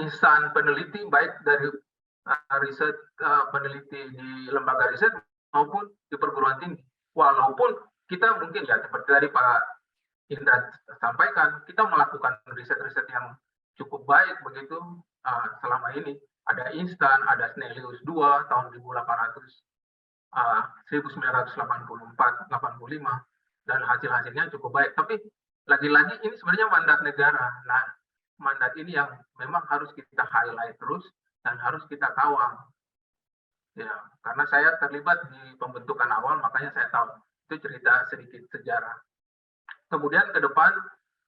insan peneliti, baik dari riset peneliti di lembaga riset maupun di perguruan tinggi. Walaupun kita mungkin ya seperti tadi Pak Indra sampaikan, kita melakukan riset-riset yang cukup baik begitu selama ini. Ada instan, ada Snellius 2 tahun 1984-85, dan hasil-hasilnya cukup baik. Tapi lagi-lagi ini sebenarnya mandat negara. Nah, mandat ini yang memang harus kita highlight terus dan harus kita kawal. Ya, karena saya terlibat di pembentukan awal, makanya saya tahu. Itu cerita sedikit sejarah. Kemudian ke depan,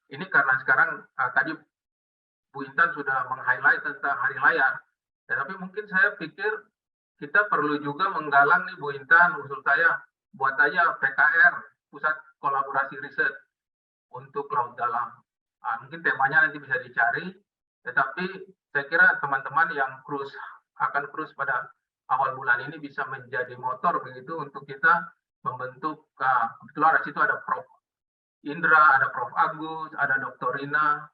ini karena sekarang tadi Bu Intan sudah meng-highlight tentang hari layar. Tapi mungkin saya pikir kita perlu juga menggalang nih Bu Intan, usul saya, buat aja PKR, Pusat Kolaborasi Riset untuk Laut Dalam. Mungkin temanya nanti bisa dicari, tetapi saya kira teman-teman yang akan cruise pada awal bulan ini bisa menjadi motor begitu untuk kita membentuk, kebetulan di situ ada Prof. Indra, ada Prof. Agus, ada Dr. Rina.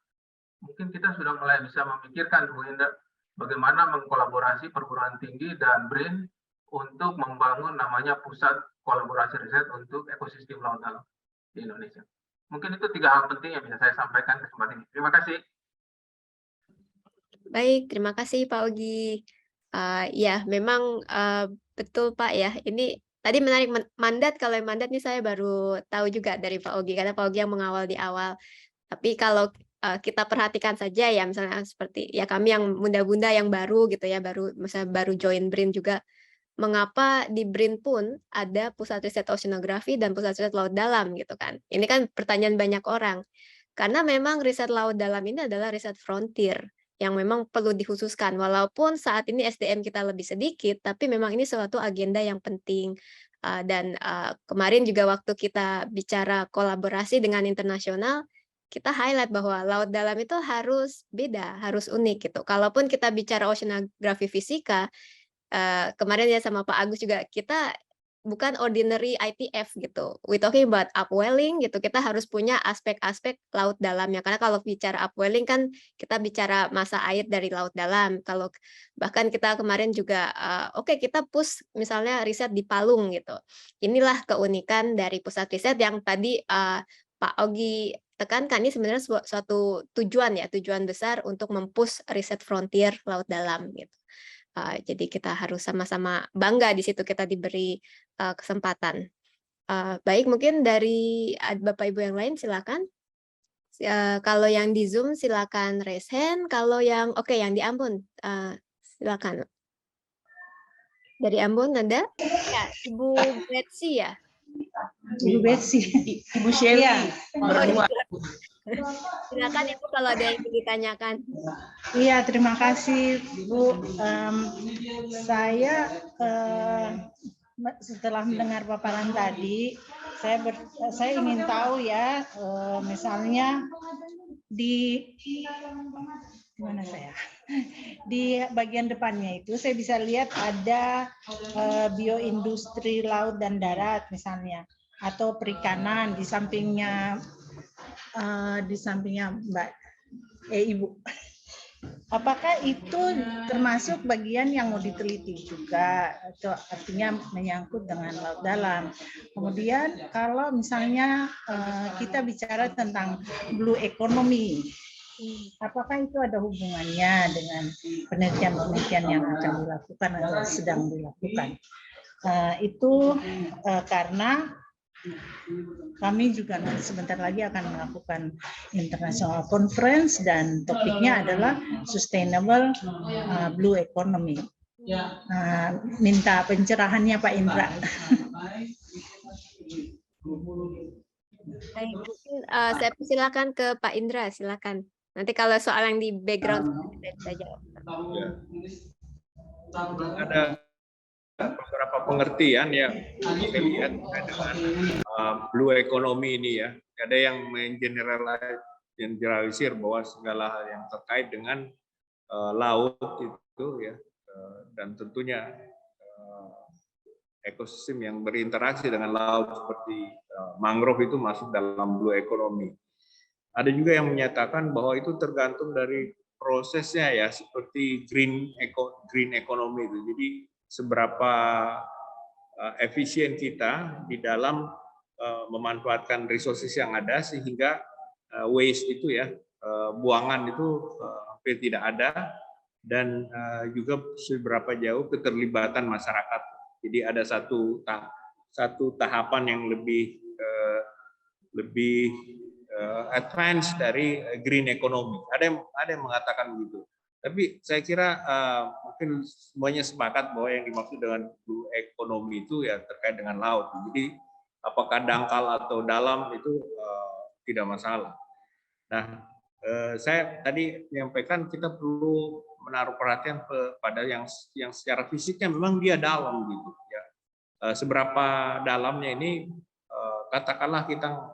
Mungkin kita sudah mulai bisa memikirkan Bu Indra, bagaimana mengkolaborasi perguruan tinggi dan BRIN untuk membangun namanya Pusat Kolaborasi Riset untuk Ekosistem Laut Dalam di Indonesia. Mungkin itu 3 hal penting yang bisa saya sampaikan kesempatan ini. Terima kasih. Baik, terima kasih Pak Ogi. Ya, memang betul Pak ya. Ini tadi menarik mandat. Kalau mandat nih saya baru tahu juga dari Pak Ogi, karena Pak Ogi yang mengawal di awal. Tapi kalau kita perhatikan saja ya, misalnya seperti ya kami yang bunda-bunda yang baru gitu ya, misalnya baru join BRIN juga, mengapa di BRIN pun ada Pusat Riset Oceanografi dan Pusat Riset Laut Dalam gitu kan. Ini kan pertanyaan banyak orang. Karena memang riset laut dalam ini adalah riset frontier yang memang perlu dikhususkan. Walaupun saat ini SDM kita lebih sedikit, tapi memang ini suatu agenda yang penting. Dan kemarin juga waktu kita bicara kolaborasi dengan internasional, kita highlight bahwa laut dalam itu harus beda, harus unik gitu. Kalaupun kita bicara oceanografi fisika, kemarin ya sama Pak Agus juga, kita bukan ordinary ITF gitu. We talking about upwelling gitu. Kita harus punya aspek-aspek laut dalamnya. Karena kalau bicara upwelling kan kita bicara massa air dari laut dalam. Kalau bahkan kita kemarin juga oke, kita push misalnya riset di Palung gitu. Inilah keunikan dari pusat riset yang tadi Pak Ogi tekankan, ini sebenarnya suatu tujuan ya, tujuan besar untuk mempush riset frontier laut dalam gitu. Jadi kita harus sama-sama bangga di situ kita diberi kesempatan. Baik, mungkin dari Bapak Ibu yang lain silakan. Kalau yang di Zoom silakan raise hand. Kalau yang yang di Ambon Silakan. Dari Ambon ada? Ya, Ibu Betsy ya? Ibu Betsy. Ibu Shelly. Iya. Berdua. Silakan Ibu kalau ada yang ditanyakan. Iya, terima kasih Bu. Saya setelah mendengar paparan tadi, saya ingin tahu ya, misalnya di mana saya? Di bagian depannya itu saya bisa lihat ada bioindustri laut dan darat misalnya, atau perikanan di sampingnya Mbak Ibu. Apakah itu termasuk bagian yang mau diteliti juga, atau artinya menyangkut dengan laut dalam? Kemudian kalau misalnya kita bicara tentang blue economy, apakah itu ada hubungannya dengan penelitian-penelitian yang akan dilakukan atau sedang dilakukan? Itu karena kami juga nanti sebentar lagi akan melakukan international conference dan topiknya adalah sustainable blue economy. Minta pencerahannya Pak Indra. Baik, mungkin saya persilakan ke Pak Indra, silakan. Nanti kalau soal yang di background saya bisa jawab. Ya. Ada beberapa pengertian yang saya lihat dengan blue economy ini ya. Ada yang mengeneralisir bahwa segala hal yang terkait dengan laut itu ya, dan tentunya ekosistem yang berinteraksi dengan laut seperti mangrove itu masuk dalam blue economy. Ada juga yang menyatakan bahwa itu tergantung dari prosesnya ya, seperti green economy itu. Jadi seberapa efisien kita di dalam memanfaatkan resources yang ada sehingga waste itu ya, buangan itu hampir tidak ada, dan juga seberapa jauh keterlibatan masyarakat. Jadi ada satu tahapan yang lebih advance dari green economy. Ada yang mengatakan begitu. Tapi saya kira mungkin semuanya sepakat bahwa yang dimaksud dengan blue economy itu ya terkait dengan laut. Jadi apakah dangkal atau dalam itu tidak masalah. Nah, saya tadi menyampaikan kita perlu menaruh perhatian pada yang secara fisiknya memang dia dalam gitu ya. Seberapa dalamnya ini katakanlah kita,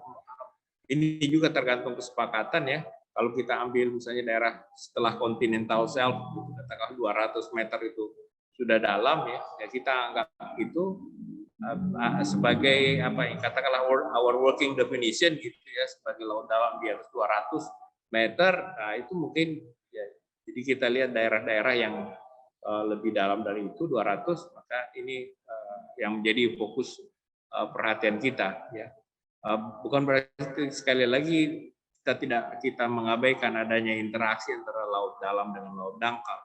ini juga tergantung kesepakatan ya. Kalau kita ambil misalnya daerah setelah continental shelf, katakanlah 200 meter itu sudah dalam ya, kita anggap itu sebagai apa yang katakanlah our working definition gitu ya, sebagai laut dalam di atas 200 meter. Nah, itu mungkin ya, jadi kita lihat daerah-daerah yang lebih dalam dari itu 200, maka ini yang menjadi fokus perhatian kita ya. Bukan berarti sekali lagi kita mengabaikan adanya interaksi antara laut dalam dengan laut dangkal,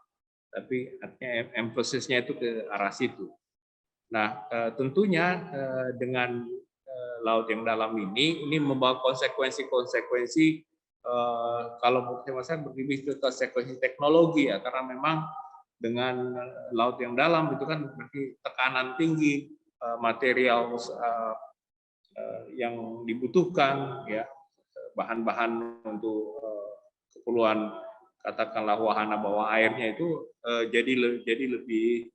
tapi artinya emphasisnya itu ke arah situ. Nah, tentunya dengan laut yang dalam ini membawa konsekuensi kalau menurut saya lebih ke konsekuensi teknologi ya, karena memang dengan laut yang dalam itu kan berarti tekanan tinggi, material yang dibutuhkan ya, bahan-bahan untuk keperluan katakanlah wahana bawah airnya itu jadi lebih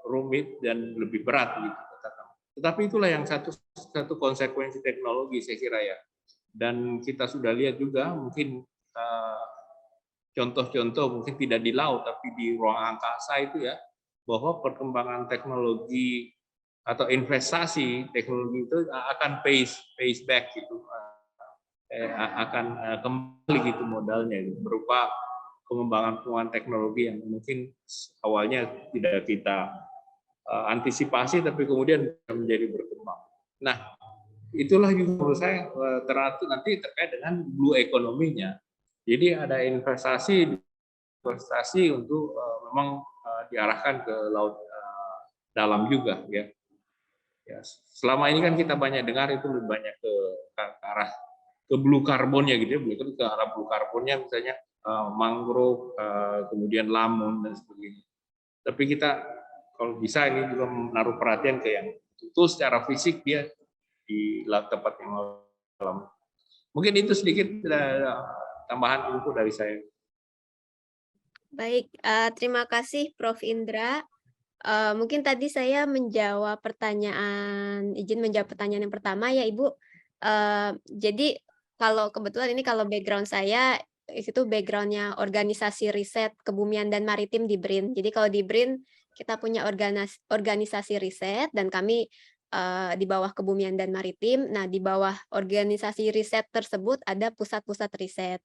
rumit dan lebih berat gitu katakan. Tetapi itulah yang satu konsekuensi teknologi saya kira ya. Dan kita sudah lihat juga mungkin contoh-contoh mungkin tidak di laut tapi di ruang angkasa itu ya, bahwa perkembangan teknologi atau investasi teknologi itu akan pays back gitu, akan kembali gitu modalnya gitu, berupa pengembangan teknologi yang mungkin awalnya tidak kita antisipasi tapi kemudian menjadi berkembang. Nah, itulah juga menurut saya nanti terkait dengan blue economy-nya. Jadi ada investasi untuk memang diarahkan ke laut dalam juga ya. Ya, selama ini kan kita banyak dengar itu lebih banyak ke arah ke blue carbonnya gitu ya, ke arah blue carbonnya misalnya mangrove, kemudian lamun dan sebagainya. Tapi kita kalau bisa ini juga menaruh perhatian ke yang betul secara fisik dia di tempat yang dalam. Mungkin itu sedikit tambahan info dari saya. Baik, terima kasih Prof. Indra. Mungkin tadi saya izin menjawab pertanyaan yang pertama ya Ibu. Jadi kalau background saya itu backgroundnya organisasi riset kebumian dan maritim di BRIN. Jadi kalau di BRIN kita punya organisasi riset dan kami di bawah kebumian dan maritim. Nah, di bawah organisasi riset tersebut ada pusat-pusat riset.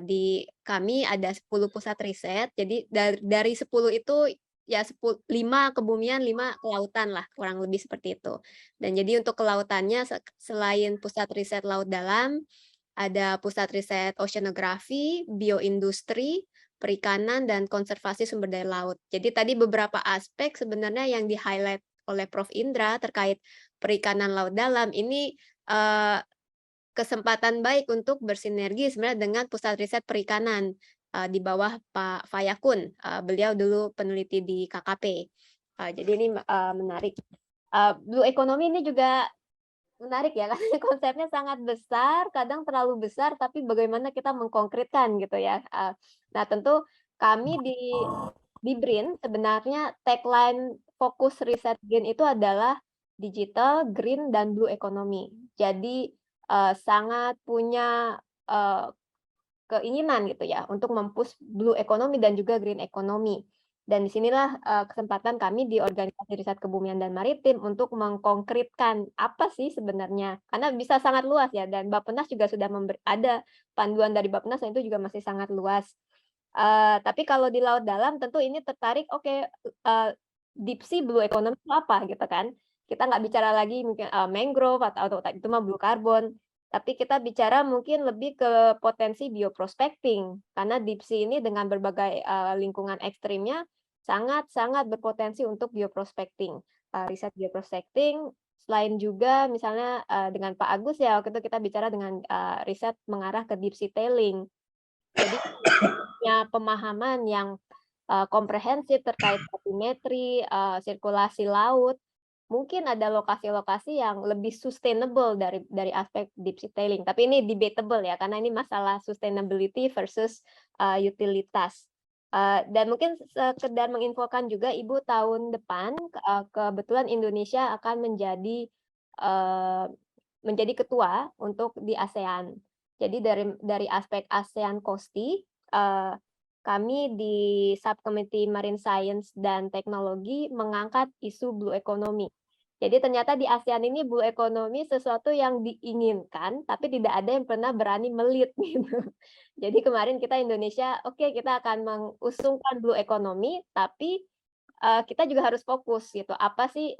Di kami ada 10 pusat riset. Jadi dari 10 itu ya 5 kebumian, 5 kelautan lah, kurang lebih seperti itu. Dan jadi untuk kelautannya selain pusat riset laut dalam, ada pusat riset oceanografi, bioindustri, perikanan, dan konservasi sumber daya laut. Jadi tadi beberapa aspek sebenarnya yang di-highlight oleh Prof. Indra terkait perikanan laut dalam ini kesempatan baik untuk bersinergi sebenarnya dengan pusat riset perikanan di bawah Pak Fayakun. Beliau dulu peneliti di KKP. Jadi ini menarik. Blue economy ini juga menarik ya, karena konsepnya sangat besar, kadang terlalu besar, tapi bagaimana kita mengkonkretkan gitu ya. Nah tentu kami di BRIN sebenarnya tagline fokus riset BRIN itu adalah digital, green, dan blue economy. Jadi sangat punya keinginan gitu ya untuk mempush blue economy dan juga green economy. Dan disinilah kesempatan kami di organisasi riset kebumian dan maritim untuk mengkonkretkan apa sih sebenarnya, karena bisa sangat luas ya, dan Bappenas juga sudah ada panduan dari Bappenas, dan itu juga masih sangat luas. Tapi kalau di laut dalam tentu ini tertarik, deep sea blue economy itu apa gitu kan. Kita nggak bicara lagi mungkin mangrove atau itu mah blue carbon, tapi kita bicara mungkin lebih ke potensi bioprospecting, karena deep sea ini dengan berbagai lingkungan ekstrimnya sangat-sangat berpotensi untuk bioprospecting. Riset bioprospecting, selain juga misalnya dengan Pak Agus ya, waktu itu kita bicara dengan riset mengarah ke deep sea tailing. Jadi punya pemahaman yang komprehensif terkait batimetri, sirkulasi laut, mungkin ada lokasi-lokasi yang lebih sustainable dari aspek deep sea tailing. Tapi ini debatable ya, karena ini masalah sustainability versus utilitas. Dan mungkin sekedar menginfokan juga, Ibu, tahun depan kebetulan Indonesia akan menjadi ketua untuk di ASEAN. Jadi dari aspek ASEAN COSTI, kami di Subcommittee Marine Science dan Teknologi mengangkat isu blue economy. Jadi ternyata di ASEAN ini blue economy sesuatu yang diinginkan, tapi tidak ada yang pernah berani melit gitu. Jadi kemarin kita Indonesia, kita akan mengusungkan blue economy, tapi kita juga harus fokus gitu. Apa sih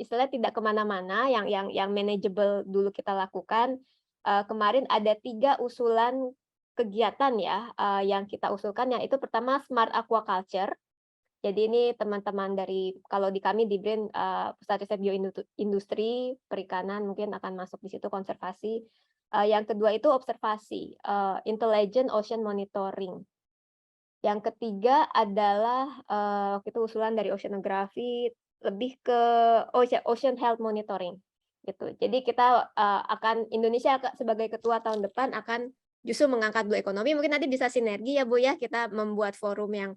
istilahnya tidak kemana-mana, yang manageable dulu kita lakukan. Kemarin ada 3 usulan kegiatan ya yang kita usulkan, yaitu pertama smart aquaculture. Jadi ini teman-teman kalau di kami di BRIN Pusat Riset Bioindustri, Perikanan mungkin akan masuk di situ, konservasi. Yang kedua itu observasi, intelligent ocean monitoring. Yang ketiga adalah itu usulan dari oceanografi, lebih ke ocean health monitoring gitu. Jadi kita Indonesia sebagai ketua tahun depan akan justru mengangkat blue economy. Mungkin nanti bisa sinergi ya Bu ya, kita membuat forum yang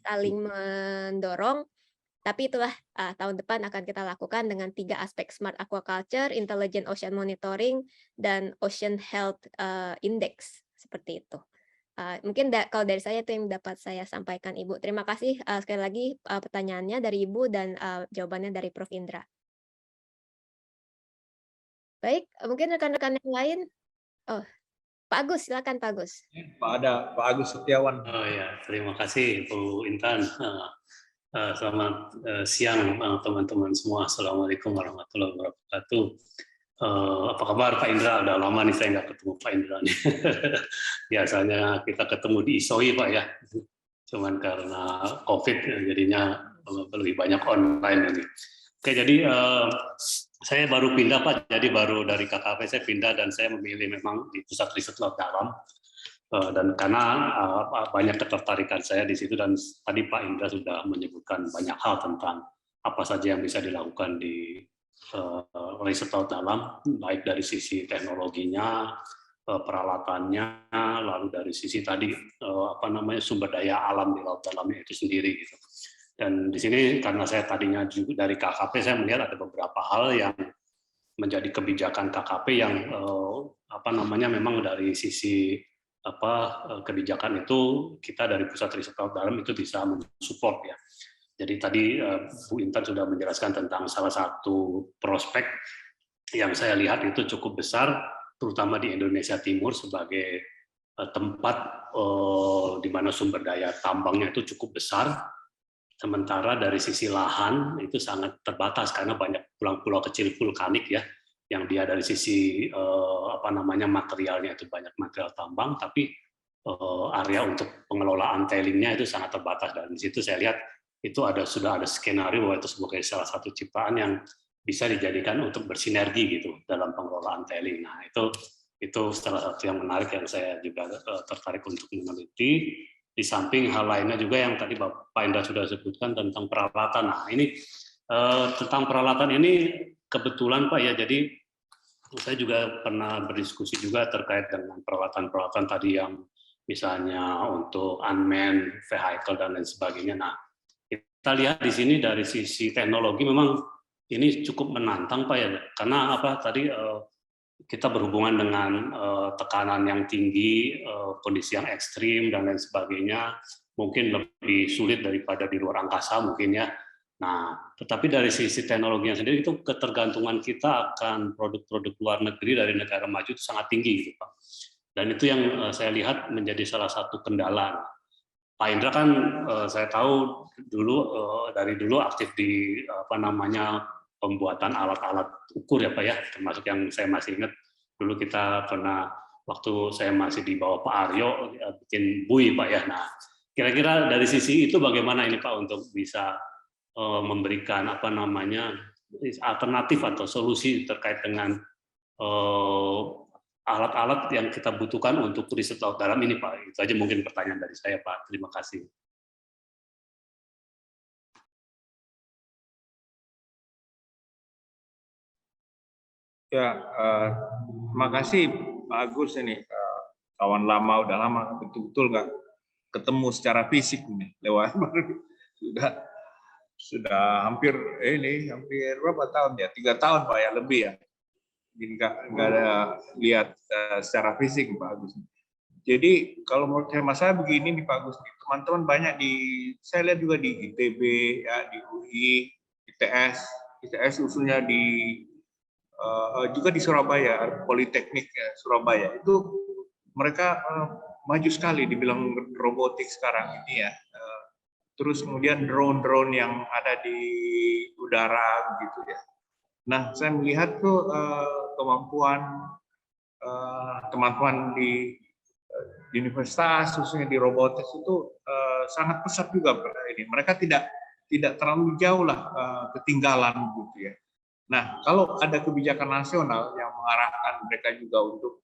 saling mendorong. Tapi itulah tahun depan akan kita lakukan dengan 3 aspek: smart aquaculture, intelligent ocean monitoring, dan ocean health index, seperti itu. Mungkin kalau dari saya itu yang dapat saya sampaikan, Ibu. Terima kasih sekali lagi pertanyaannya dari Ibu dan jawabannya dari Prof. Indra. Baik, mungkin rekan-rekan yang lain. Oh, Pak Agus, silakan Pak Agus. Pak Agus Setiawan. Oh ya, terima kasih Bu Intan. Selamat siang teman-teman semua. Assalamualaikum warahmatullahi wabarakatuh. Apa kabar Pak Indra? Udah lama nih saya nggak ketemu Pak Indra nih. Biasanya kita ketemu di ISOI Pak ya. Cuman karena COVID jadinya lebih banyak online ini. Oke, jadi saya baru pindah Pak. Jadi baru dari KKP saya pindah dan saya memilih memang di Pusat Riset Laut Dalam. Dan karena banyak ketertarikan saya di situ, dan tadi Pak Indra sudah menyebutkan banyak hal tentang apa saja yang bisa dilakukan di riset laut dalam, baik dari sisi teknologinya, peralatannya, lalu dari sisi tadi sumber daya alam di laut dalamnya itu sendiri gitu. Dan di sini karena saya tadinya juga dari KKP, saya melihat ada beberapa hal yang menjadi kebijakan KKP yang memang dari sisi kebijakan itu kita dari Pusat Riset Laut Dalam itu bisa mensupport ya. Jadi tadi Bu Intan sudah menjelaskan tentang salah satu prospek yang saya lihat itu cukup besar, terutama di Indonesia Timur sebagai tempat di mana sumber daya tambangnya itu cukup besar, sementara dari sisi lahan itu sangat terbatas karena banyak pulau-pulau kecil vulkanik ya, yang dia dari sisi materialnya itu banyak material tambang, tapi area untuk pengelolaan tailingnya itu sangat terbatas. Dan di situ saya lihat itu sudah ada skenario bahwa itu sebagai salah satu ciptaan yang bisa dijadikan untuk bersinergi gitu dalam pengelolaan tailing. Nah itu salah satu yang menarik yang saya juga tertarik untuk meneliti. Di samping hal lainnya juga yang tadi Pak Indra sudah sebutkan tentang peralatan. Nah ini tentang peralatan ini kebetulan Pak ya, jadi saya juga pernah berdiskusi juga terkait dengan peralatan-peralatan tadi yang misalnya untuk unmanned vehicle dan lain sebagainya. Nah, kita lihat di sini dari sisi teknologi memang ini cukup menantang Pak ya, karena tadi kita berhubungan dengan tekanan yang tinggi, kondisi yang ekstrim dan lain sebagainya, mungkin lebih sulit daripada di luar angkasa mungkin ya. Nah, tetapi dari sisi teknologinya sendiri itu ketergantungan kita akan produk-produk luar negeri dari negara maju itu sangat tinggi gitu Pak. Dan itu yang saya lihat menjadi salah satu kendala. Pak Indra kan saya tahu dulu dari dulu aktif di pembuatan alat-alat ukur ya Pak ya, termasuk yang saya masih ingat dulu kita pernah waktu saya masih di bawah Pak Aryo bikin bui Pak ya. Nah, kira-kira dari sisi itu bagaimana ini Pak untuk bisa memberikan alternatif atau solusi terkait dengan alat-alat yang kita butuhkan untuk riset laut dalam ini Pak. Itu aja mungkin pertanyaan dari saya Pak. Terima kasih. Ya, terima kasih Pak Agus ini, kawan lama, udah lama betul-betul nggak ketemu secara fisik ini lewat sudah hampir berapa tahun ya, 3 tahun Pak ya, lebih ya, jadi nggak ada lihat secara fisik Pak Agus. Jadi kalau menurut saya begini nih Pak Agus, teman-teman banyak saya lihat juga di ITB ya, di UI, ITS usulnya juga di Surabaya, Politeknik ya, Surabaya itu mereka maju sekali dibilang robotik sekarang ini ya. Terus kemudian drone yang ada di udara gitu ya. Nah, saya melihat tuh kemampuan teman-teman di universitas, khususnya di robotik itu sangat pesat juga ini. Mereka tidak terlalu jauh lah ketinggalan gitu ya. Nah, kalau ada kebijakan nasional yang mengarahkan mereka juga untuk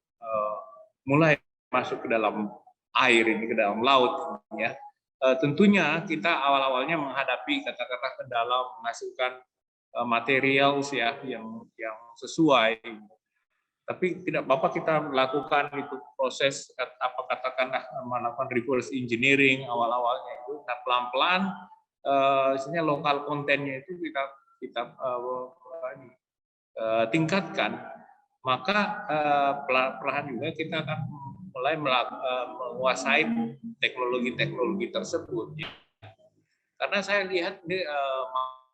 mulai masuk ke dalam air ini, ke dalam laut ya. Tentunya kita awal-awalnya menghadapi kata-kata kendala menghasilkan material ya yang sesuai. Tapi tidak apa-apa kita melakukan itu proses katakanlah melakukan reverse engineering awal-awalnya itu. Nah, pelan-pelan misalnya lokal kontennya itu kita tingkatkan, maka perlahan juga kita akan mulai menguasai teknologi tersebut. Karena saya lihat ini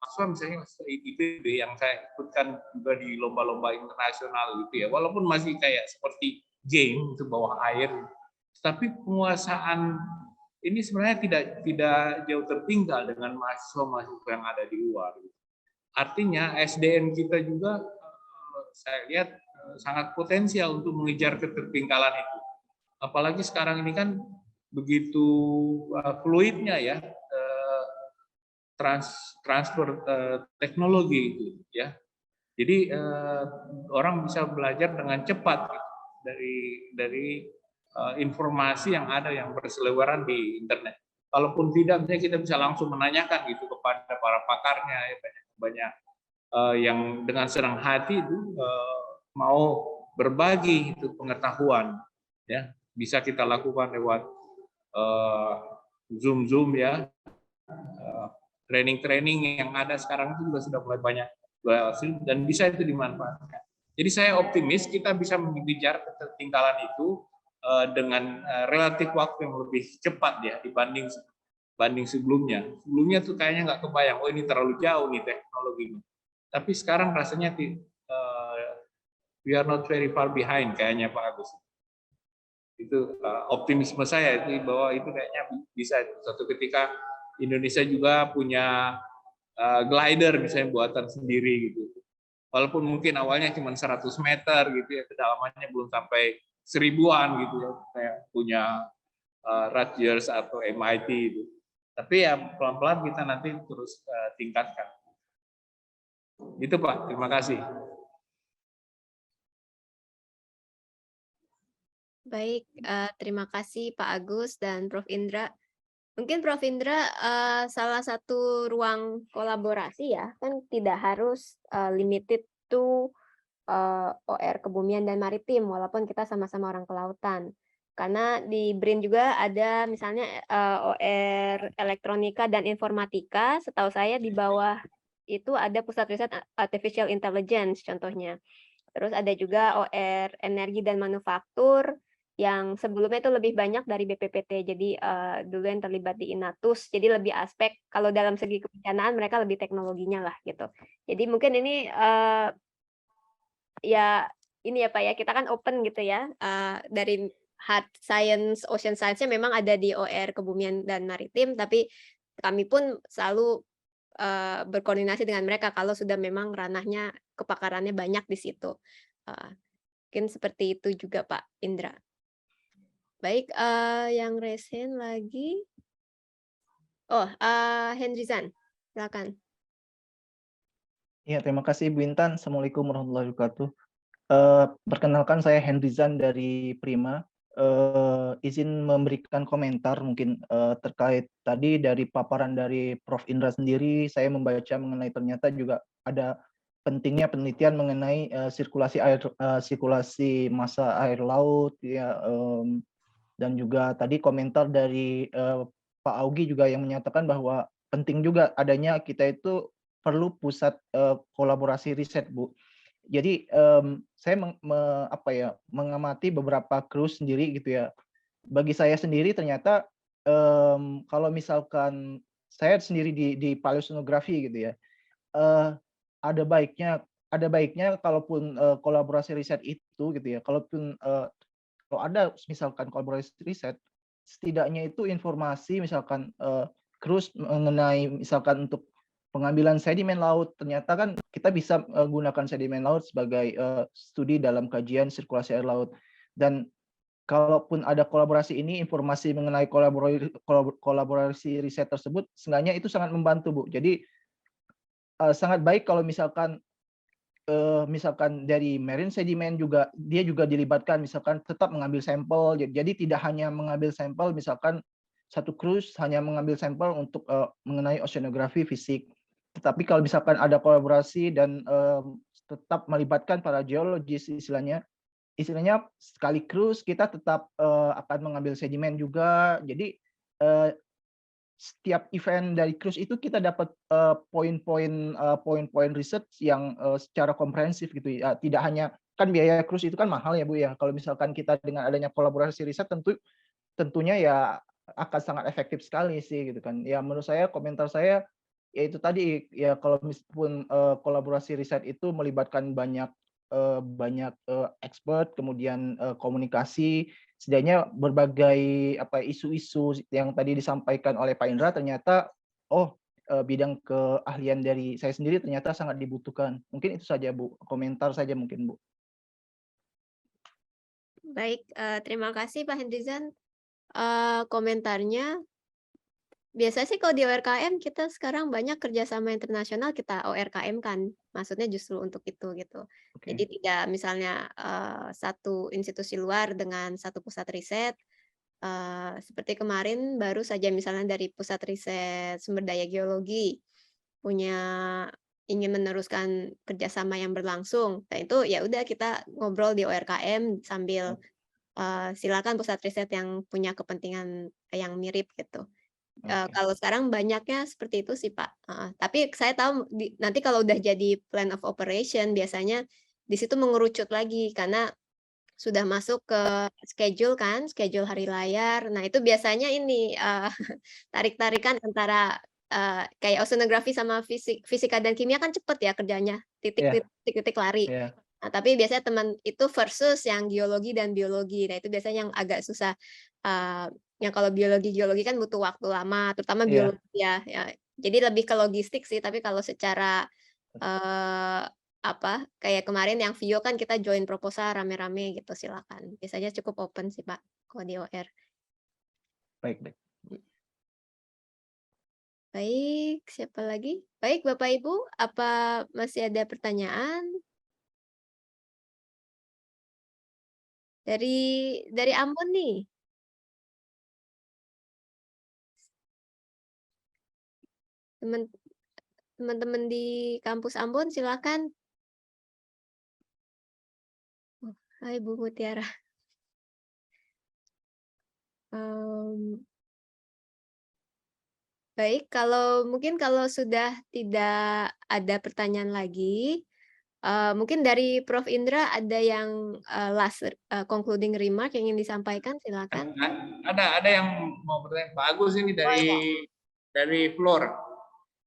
mahasiswa misalnya IPB yang saya ikutkan juga di lomba-lomba internasional gitu ya, walaupun masih kayak seperti game itu bawah air, tapi penguasaan ini sebenarnya tidak jauh tertinggal dengan mahasiswa yang ada di luar. Artinya SDM kita juga saya lihat sangat potensial untuk mengejar ketertinggalan itu. Apalagi sekarang ini kan begitu fluidnya ya transfer teknologi itu ya. Jadi orang bisa belajar dengan cepat gitu, dari informasi yang ada yang berseliweran di internet. Kalaupun tidak, kita bisa langsung menanyakan gitu kepada para pakarnya, ya, banyak yang dengan senang hati itu mau berbagi itu pengetahuan, ya bisa kita lakukan lewat Zoom ya, training yang ada sekarang itu juga sudah mulai banyak dan bisa itu dimanfaatkan. Jadi saya optimis kita bisa mengejar ketertinggalan itu dengan relatif waktu yang lebih cepat ya dibanding sebelumnya. Sebelumnya tuh kayaknya nggak kebayang, oh ini terlalu jauh nih teknologinya. Tapi sekarang rasanya we are not very far behind kayaknya Pak Agus. Itu optimisme saya itu bahwa itu kayaknya bisa suatu ketika Indonesia juga punya glider misalnya buatan sendiri gitu. Walaupun mungkin awalnya cuma 100 meter gitu ya, kedalamannya belum sampai 1000-an gitu ya, kayak punya Rutgers atau MIT itu. Tapi ya pelan-pelan kita nanti terus tingkatkan. Itu Pak, terima kasih. Baik, terima kasih Pak Agus dan Prof. Indra. Mungkin Prof. Indra salah satu ruang kolaborasi ya, kan tidak harus limited to OR Kebumian dan Maritim, walaupun kita sama-sama orang kelautan. Karena di BRIN juga ada misalnya OR Elektronika dan Informatika, setahu saya di bawah itu ada Pusat Riset Artificial Intelligence contohnya. Terus ada juga OR Energi dan Manufaktur, yang sebelumnya itu lebih banyak dari BPPT, jadi dulu yang terlibat di Inatus, jadi lebih aspek kalau dalam segi kebencanaan mereka lebih teknologinya lah gitu. Jadi mungkin ini ya ini ya Pak ya, kita kan open gitu ya, dari hard science, ocean science-nya memang ada di OR Kebumian dan Maritim, tapi kami pun selalu berkoordinasi dengan mereka kalau sudah memang ranahnya kepakarannya banyak di situ. Mungkin seperti itu juga Pak Indra. Baik, yang resen lagi. Oh, Henryzan, silakan. Ya, terima kasih Bu Intan. Assalamualaikum warahmatullahi wabarakatuh. Perkenalkan saya Henryzan dari Prima. Izin memberikan komentar mungkin terkait tadi dari paparan dari Prof. Indra sendiri, saya membaca mengenai ternyata juga ada pentingnya penelitian mengenai sirkulasi massa air laut ya, dan juga tadi komentar dari Pak Augie juga yang menyatakan bahwa penting juga adanya kita itu perlu pusat kolaborasi riset, Bu. Jadi saya mengamati beberapa cruise sendiri gitu ya. Bagi saya sendiri ternyata kalau misalkan saya sendiri di paleosonografi gitu ya, ada baiknya kalaupun kolaborasi riset itu gitu ya, kalaupun kalau ada misalkan kolaborasi riset, setidaknya itu informasi misalkan cruise mengenai misalkan untuk pengambilan sedimen laut, ternyata kan kita bisa gunakan sedimen laut sebagai studi dalam kajian sirkulasi air laut. Dan kalaupun ada kolaborasi ini, informasi mengenai kolaborasi riset tersebut, seenggaknya itu sangat membantu, Bu. Jadi sangat baik kalau misalkan dari marine sedimen juga dia juga dilibatkan, misalkan tetap mengambil sampel. Jadi tidak hanya mengambil sampel, misalkan satu cruise hanya mengambil sampel untuk mengenai oceanografi fisik. Tetapi kalau misalkan ada kolaborasi dan tetap melibatkan para geologis istilahnya sekali cruise kita tetap akan mengambil sedimen juga. Jadi setiap event dari cruise itu kita dapat poin-poin research yang secara komprehensif gitu ya. Tidak hanya kan biaya cruise itu kan mahal ya Bu ya. Kalau misalkan kita dengan adanya kolaborasi riset tentunya ya akan sangat efektif sekali sih gitu kan. Ya menurut saya komentar saya ya itu tadi ya kalau meskipun kolaborasi riset itu melibatkan banyak expert, kemudian komunikasi, setidaknya berbagai isu-isu yang tadi disampaikan oleh Pak Indra ternyata bidang keahlian dari saya sendiri ternyata sangat dibutuhkan. Mungkin itu saja Bu, komentar saja mungkin Bu. Baik, terima kasih Pak Henryzan komentarnya. Biasanya sih kalau di ORKM kita sekarang banyak kerjasama internasional kita ORKM kan, maksudnya justru untuk itu gitu. Oke. Jadi tidak misalnya satu institusi luar dengan satu pusat riset, seperti kemarin baru saja misalnya dari pusat riset sumber daya geologi punya ingin meneruskan kerjasama yang berlangsung. Nah itu ya udah kita ngobrol di ORKM sambil silakan pusat riset yang punya kepentingan yang mirip gitu. Oke. Kalau sekarang banyaknya seperti itu sih, Pak, heeh. Tapi saya tahu nanti kalau udah jadi plan of operation biasanya di situ mengerucut lagi karena sudah masuk ke schedule kan, schedule hari layar. Nah, itu biasanya ini, tarik-tarikan antara, kayak oceanografi sama fisika dan kimia kan cepet ya kerjanya, Iya, titik-titik lari. iya, Nah, tapi biasanya teman itu versus yang geologi dan biologi. Nah, itu biasanya yang agak susah, yang kalau geologi kan butuh waktu lama, terutama iya. biologi ya. Jadi lebih ke logistik sih, tapi kalau secara, eee, kayak kemarin yang Vio kan kita join proposal rame-rame gitu, silakan. Biasanya cukup open sih, Pak, kalau di OR. Baik, baik. Baik, siapa lagi? Baik, Bapak Ibu, apa masih ada pertanyaan? Dari Ambon nih. Teman Teman-teman di kampus Ambon silakan. Oh, hai Bu Mutiara. Baik, mungkin kalau sudah tidak ada pertanyaan lagi, mungkin dari Prof. Indra ada yang last concluding remark yang ingin disampaikan, silakan. Ada yang mau bertanya, Pak Agus ini Oh ya. dari Floor.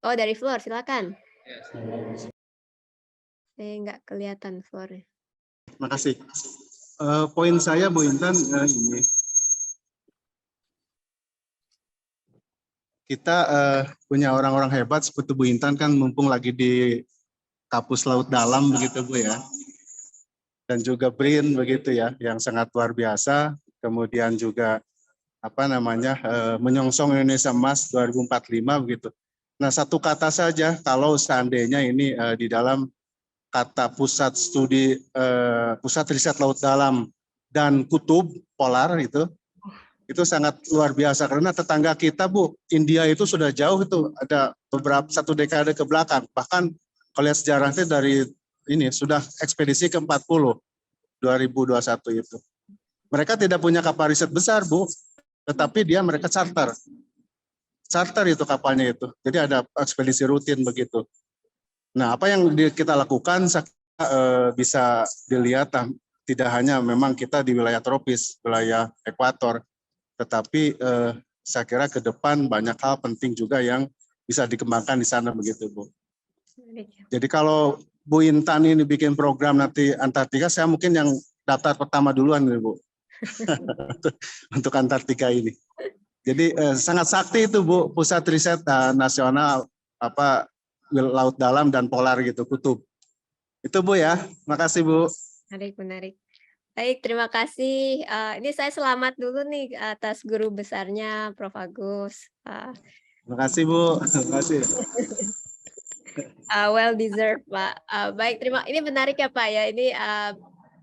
Oh, dari floor, silakan. Ya, Saya nggak kelihatan floor-nya. Makasih. Poin saya Bu Intan ini. Kita punya orang-orang hebat seperti Bu Intan kan mumpung lagi di Kapus Laut Dalam begitu Bu ya. Dan juga BRIN begitu ya yang sangat luar biasa. Kemudian juga menyongsong Indonesia Emas 2045 begitu. Nah, satu kata saja kalau seandainya ini di dalam kata pusat riset laut dalam dan kutub polar itu sangat luar biasa karena tetangga kita Bu, India itu sudah jauh itu ada beberapa 1 dekade ke belakang, bahkan kalau lihat sejarahnya dari ini sudah ekspedisi ke 40 2021 itu. Mereka tidak punya kapal riset besar Bu, tetapi mereka charter itu kapalnya itu. Jadi ada ekspedisi rutin begitu. Nah, apa yang kita lakukan bisa dilihat tidak hanya memang kita di wilayah tropis, wilayah ekuator, tetapi saya kira ke depan banyak hal penting juga yang bisa dikembangkan di sana begitu, Bu. Jadi kalau Bu Intan ini bikin program nanti Antartika, saya mungkin yang daftar pertama duluan nih, Bu. Untuk Antartika ini. Jadi sangat sakti itu Bu, pusat riset nasional laut dalam dan polar gitu, kutub. Itu Bu ya, makasih Bu. Menarik. Baik, terima kasih. Ini saya selamat dulu nih atas guru besarnya Prof. Agus. Terima kasih Bu, terima kasih. Well deserved, Pak. Baik, ini menarik ya Pak ya. Ini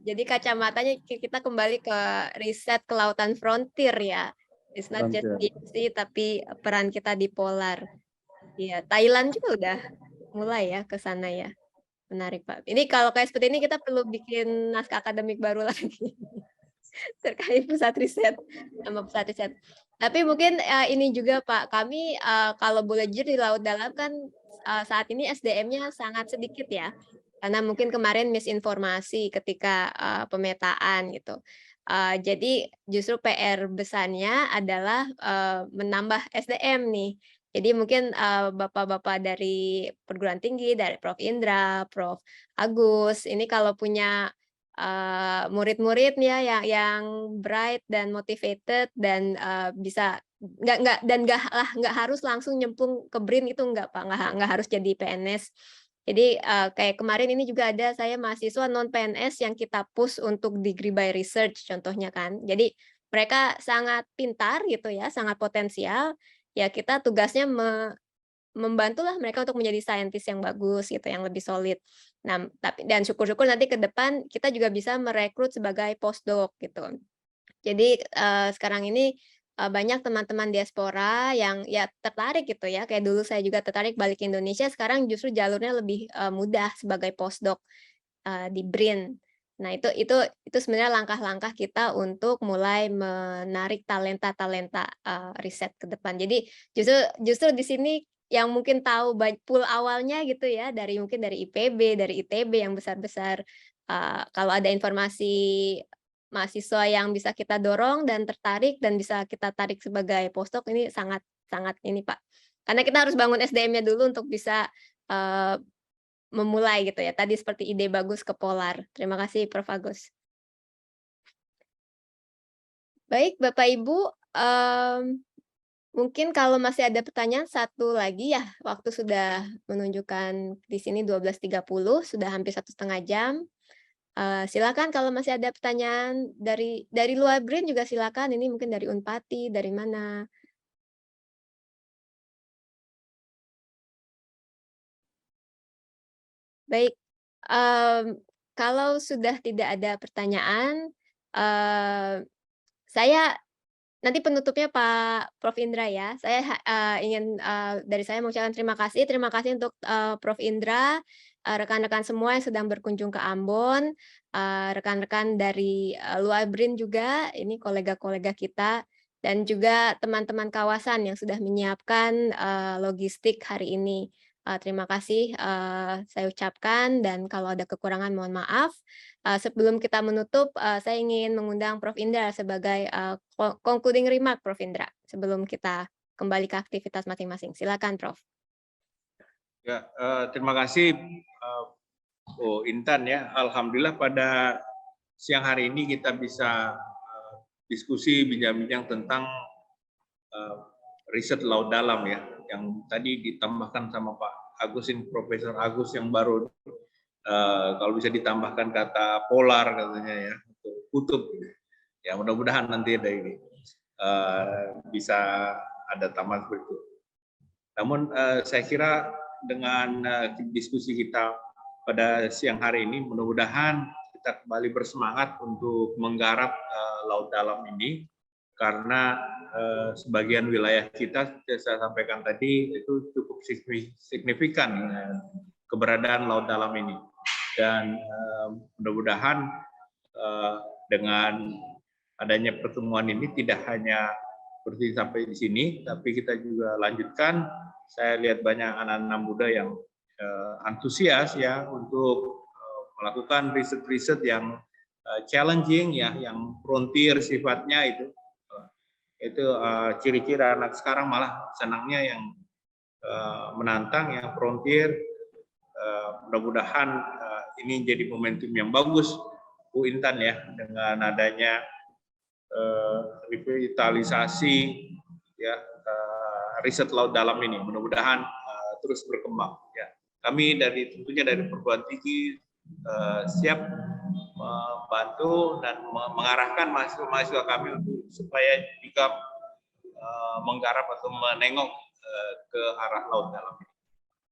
jadi kacamatanya kita kembali ke riset kelautan frontier ya. It's not just deep sea, tapi peran kita di polar. Iya, Thailand juga udah mulai ya ke sana ya. Menarik Pak. Ini kalau kayak seperti ini kita perlu bikin naskah akademik baru lagi terkait pusat riset sama pusat riset. Tapi mungkin ini juga Pak, kami kalau boleh jujur di laut dalam kan saat ini SDM-nya sangat sedikit ya. Karena mungkin kemarin misinformasi ketika pemetaan gitu. Jadi justru PR besarnya adalah menambah SDM nih. Jadi mungkin bapak-bapak dari perguruan tinggi, dari Prof. Indra, Prof. Agus, ini kalau punya murid-murid ya yang bright dan motivated dan bisa nggak harus langsung nyemplung ke BRIN itu nggak Pak, nggak harus jadi PNS. Jadi kayak kemarin ini juga ada saya mahasiswa non PNS yang kita push untuk degree by research contohnya kan. Jadi mereka sangat pintar gitu ya, sangat potensial. ya kita tugasnya membantulah mereka untuk menjadi saintis yang bagus gitu, yang lebih solid. Nah, dan syukur-syukur nanti ke depan kita juga bisa merekrut sebagai postdoc gitu. Jadi sekarang ini banyak teman-teman diaspora yang ya tertarik gitu ya, kayak dulu saya juga tertarik balik ke Indonesia, sekarang justru jalurnya lebih mudah sebagai postdoc di BRIN. Nah, itu sebenarnya langkah-langkah kita untuk mulai menarik talenta-talenta riset ke depan. Jadi justru di sini yang mungkin tahu pool awalnya gitu ya, mungkin dari IPB, dari ITB yang besar-besar. Kalau ada informasi mahasiswa yang bisa kita dorong dan tertarik dan bisa kita tarik sebagai postdoc, ini sangat ini Pak. Karena kita harus bangun SDM-nya dulu untuk bisa memulai gitu ya. Tadi seperti ide bagus ke Polar. Terima kasih Prof. Agus. Baik Bapak Ibu, mungkin kalau masih ada pertanyaan satu lagi ya, waktu sudah menunjukkan di sini 12.30, sudah hampir 1,5 jam. Silakan kalau masih ada pertanyaan dari luar BRIN juga silakan, ini mungkin dari Unpati, dari mana. Baik, kalau sudah tidak ada pertanyaan, saya nanti penutupnya Pak Prof. Indra ya. Saya ingin dari saya mengucapkan terima kasih untuk Prof. Indra, rekan-rekan semua yang sedang berkunjung ke Ambon, rekan-rekan dari luar BRIN juga, ini kolega-kolega kita, dan juga teman-teman kawasan yang sudah menyiapkan logistik hari ini. Terima kasih saya ucapkan, dan kalau ada kekurangan mohon maaf. Sebelum kita menutup, saya ingin mengundang Prof. Indra sebagai concluding remark, Prof. Indra, sebelum kita kembali ke aktivitas masing-masing. Silakan, Prof. Ya, terima kasih Bu Intan ya. Alhamdulillah pada siang hari ini kita bisa diskusi bincang-bincang tentang riset laut dalam ya, yang tadi ditambahkan sama Pak Agus, Profesor Agus yang baru, kalau bisa ditambahkan kata polar katanya ya, kutub. Ya mudah-mudahan nanti ada ini bisa ada tambahan seperti itu. Namun saya kira dengan diskusi kita pada siang hari ini, mudah-mudahan kita kembali bersemangat untuk menggarap laut dalam ini, karena sebagian wilayah kita, saya sampaikan tadi, itu cukup signifikan keberadaan laut dalam ini. Dan mudah-mudahan dengan adanya pertemuan ini tidak hanya seperti sampai di sini, tapi kita juga lanjutkan. Saya lihat banyak anak-anak muda yang antusias ya untuk melakukan riset-riset yang challenging ya, yang frontier sifatnya itu ciri-ciri anak sekarang malah senangnya yang menantang, yang frontier. Mudah-mudahan ini jadi momentum yang bagus Bu Intan ya, dengan adanya revitalisasi ya riset laut dalam ini, mudah-mudahan terus berkembang ya. Kami tentunya dari perguruan tinggi siap membantu dan mengarahkan mahasiswa kami untuk supaya juga menggarap atau menengok ke arah laut dalam ini.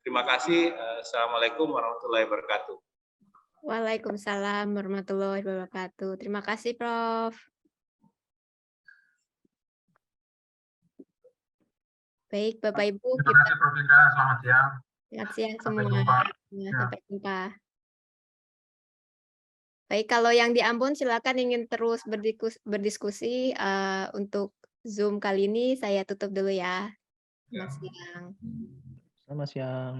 Terima kasih. Assalamualaikum warahmatullahi wabarakatuh. Waalaikumsalam warahmatullahi wabarakatuh. Terima kasih, Prof. Baik, Bapak Ibu. Terima kasih Prof. Indra. Selamat siang. Selamat siang Sampai semua. jumpa. Sampai jumpa. Baik, kalau yang di Ambon silakan ingin terus berdiskusi. Untuk Zoom kali ini saya tutup dulu ya. Selamat siang. Selamat siang.